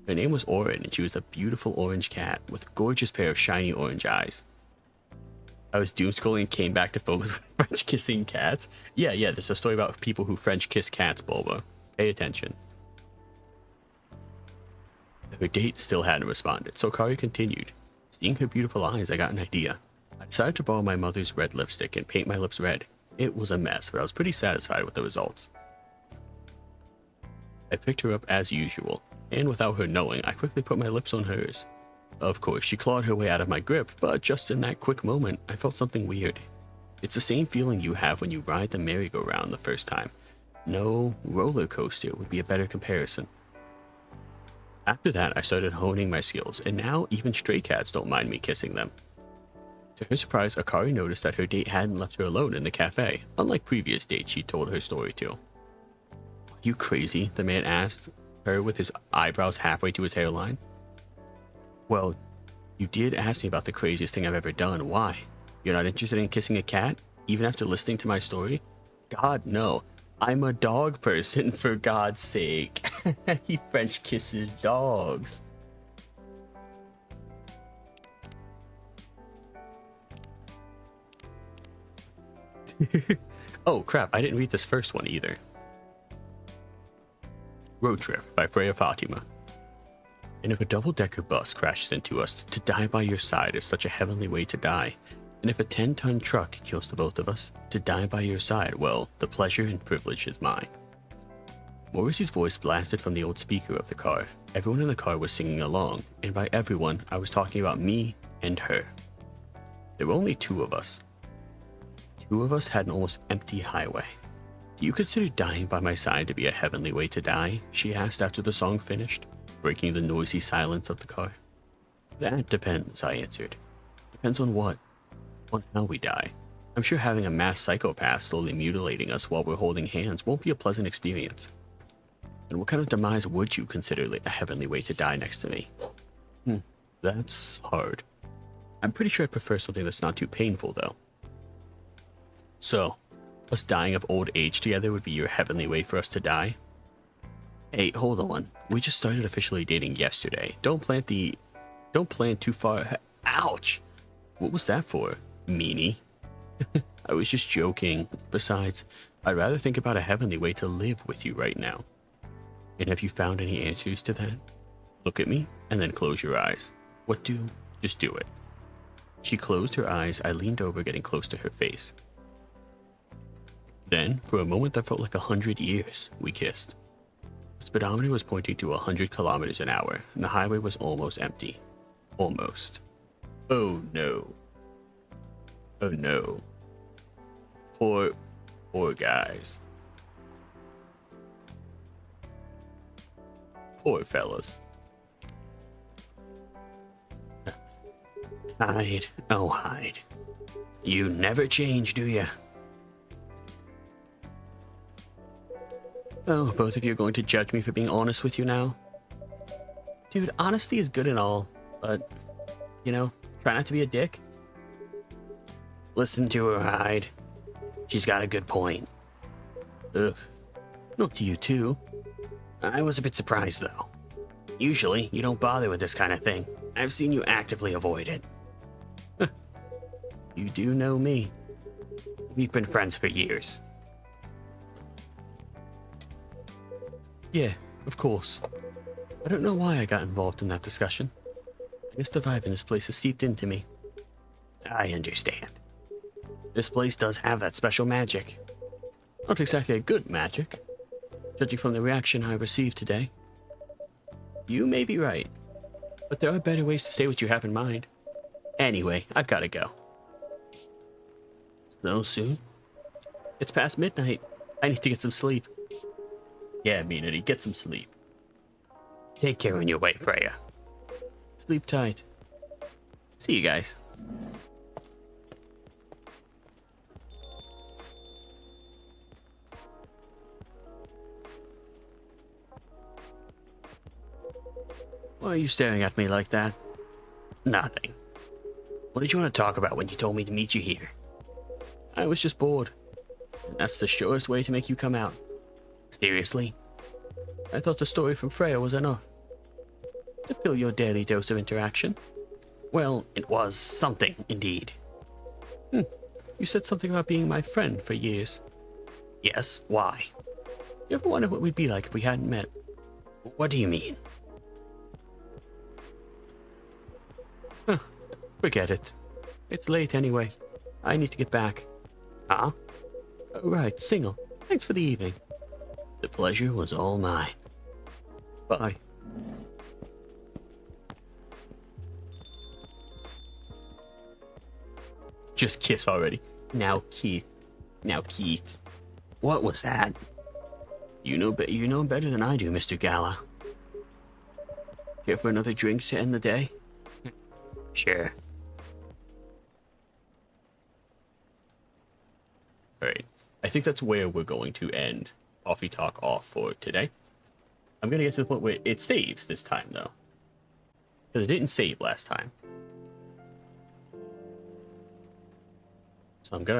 Her name was Orin, and she was a beautiful orange cat with a gorgeous pair of shiny orange eyes. I was doomscrolling and came back to focus on French kissing cats. Yeah, there's a story about people who French kiss cats, Bulba. Pay attention. Her date still hadn't responded, so Akari continued. Seeing her beautiful eyes, I got an idea. I decided to borrow my mother's red lipstick and paint my lips red. It was a mess, but I was pretty satisfied with the results. I picked her up as usual, and without her knowing, I quickly put my lips on hers. Of course, she clawed her way out of my grip, but just in that quick moment, I felt something weird. It's the same feeling you have when you ride the merry-go-round the first time. No, roller coaster would be a better comparison. After that, I started honing my skills, and now even stray cats don't mind me kissing them. To her surprise, Akari noticed that her date hadn't left her alone in the cafe, unlike previous dates she told her story to. Are you crazy? The man asked her with his eyebrows halfway to his hairline. Well, you did ask me about the craziest thing I've ever done. Why? You're not interested in kissing a cat, even after listening to my story? God, no. I'm a dog person, for God's sake. He French kisses dogs. Oh crap, I didn't read this first one either. Road Trip by Freya Fatima. And if a double-decker bus crashes into us, to die by your side is such a heavenly way to die. And if a 10-ton truck kills the both of us, to die by your side, well, the pleasure and privilege is mine. Morrissey's voice blasted from the old speaker of the car. Everyone in the car was singing along, and by everyone, I was talking about me and her. There were only two of us. Two of us had an almost empty highway. Do you consider dying by my side to be a heavenly way to die? She asked after the song finished. breaking the noisy silence of the car. That depends, I answered. Depends on what? On how we die. I'm sure having a mass psychopath slowly mutilating us while we're holding hands won't be a pleasant experience. And what kind of demise would you consider a heavenly way to die next to me? That's hard. I'm pretty sure I'd prefer something that's not too painful, though. So, us dying of old age together would be your heavenly way for us to die? Hey, hold on. We just started officially dating yesterday. Don't plan too far. Ouch! What was that for, meanie? I was just joking. Besides, I'd rather think about a heavenly way to live with you right now. And have you found any answers to that? Look at me, and then close your eyes. What do? Just do it. She closed her eyes. I leaned over, getting close to her face. Then, for a moment that felt like 100 years, we kissed. The speedometer was pointing to 100 kilometers an hour, and the highway was almost empty. Almost. Oh no. Oh no. Poor guys. Poor fellas. Hide, oh hide. You never change, do ya? Oh, both of you are going to judge me for being honest with you now? Dude, honesty is good and all, but, you know, try not to be a dick. Listen to her, Hyde. She's got a good point. Ugh. Not to you, too. I was a bit surprised, though. Usually, you don't bother with this kind of thing. I've seen you actively avoid it. You do know me. We've been friends for years. Yeah, of course. I don't know why I got involved in that discussion. I guess the vibe in this place has seeped into me. I understand. This place does have that special magic. Not exactly a good magic, judging from the reaction I received today. You may be right, but there are better ways to say what you have in mind. Anyway, I've got to go. So soon? It's past midnight. I need to get some sleep. Yeah, Meanity, get some sleep. Take care on your way, Freya. Sleep tight. See you guys. Why are you staring at me like that? Nothing. What did you want to talk about when you told me to meet you here? I was just bored. And that's the surest way to make you come out. Seriously? I thought the story from Freya was enough to fill your daily dose of interaction. Well, it was something, indeed. You said something about being my friend for years. Yes, why? You ever wonder what we'd be like if we hadn't met? What do you mean? Forget it. It's late anyway. I need to get back. Huh? Oh, right, single. Thanks for the evening. The pleasure was all mine. Bye. Just kiss already. Now, Keith. Now, Keith. What was that? You know better than I do, Mr. Gala. Care for another drink to end the day? Sure. Alright. I think that's where we're going to end Coffee Talk off for today. I'm going to get to the point where it saves this time, though. Because it didn't save last time. So I'm going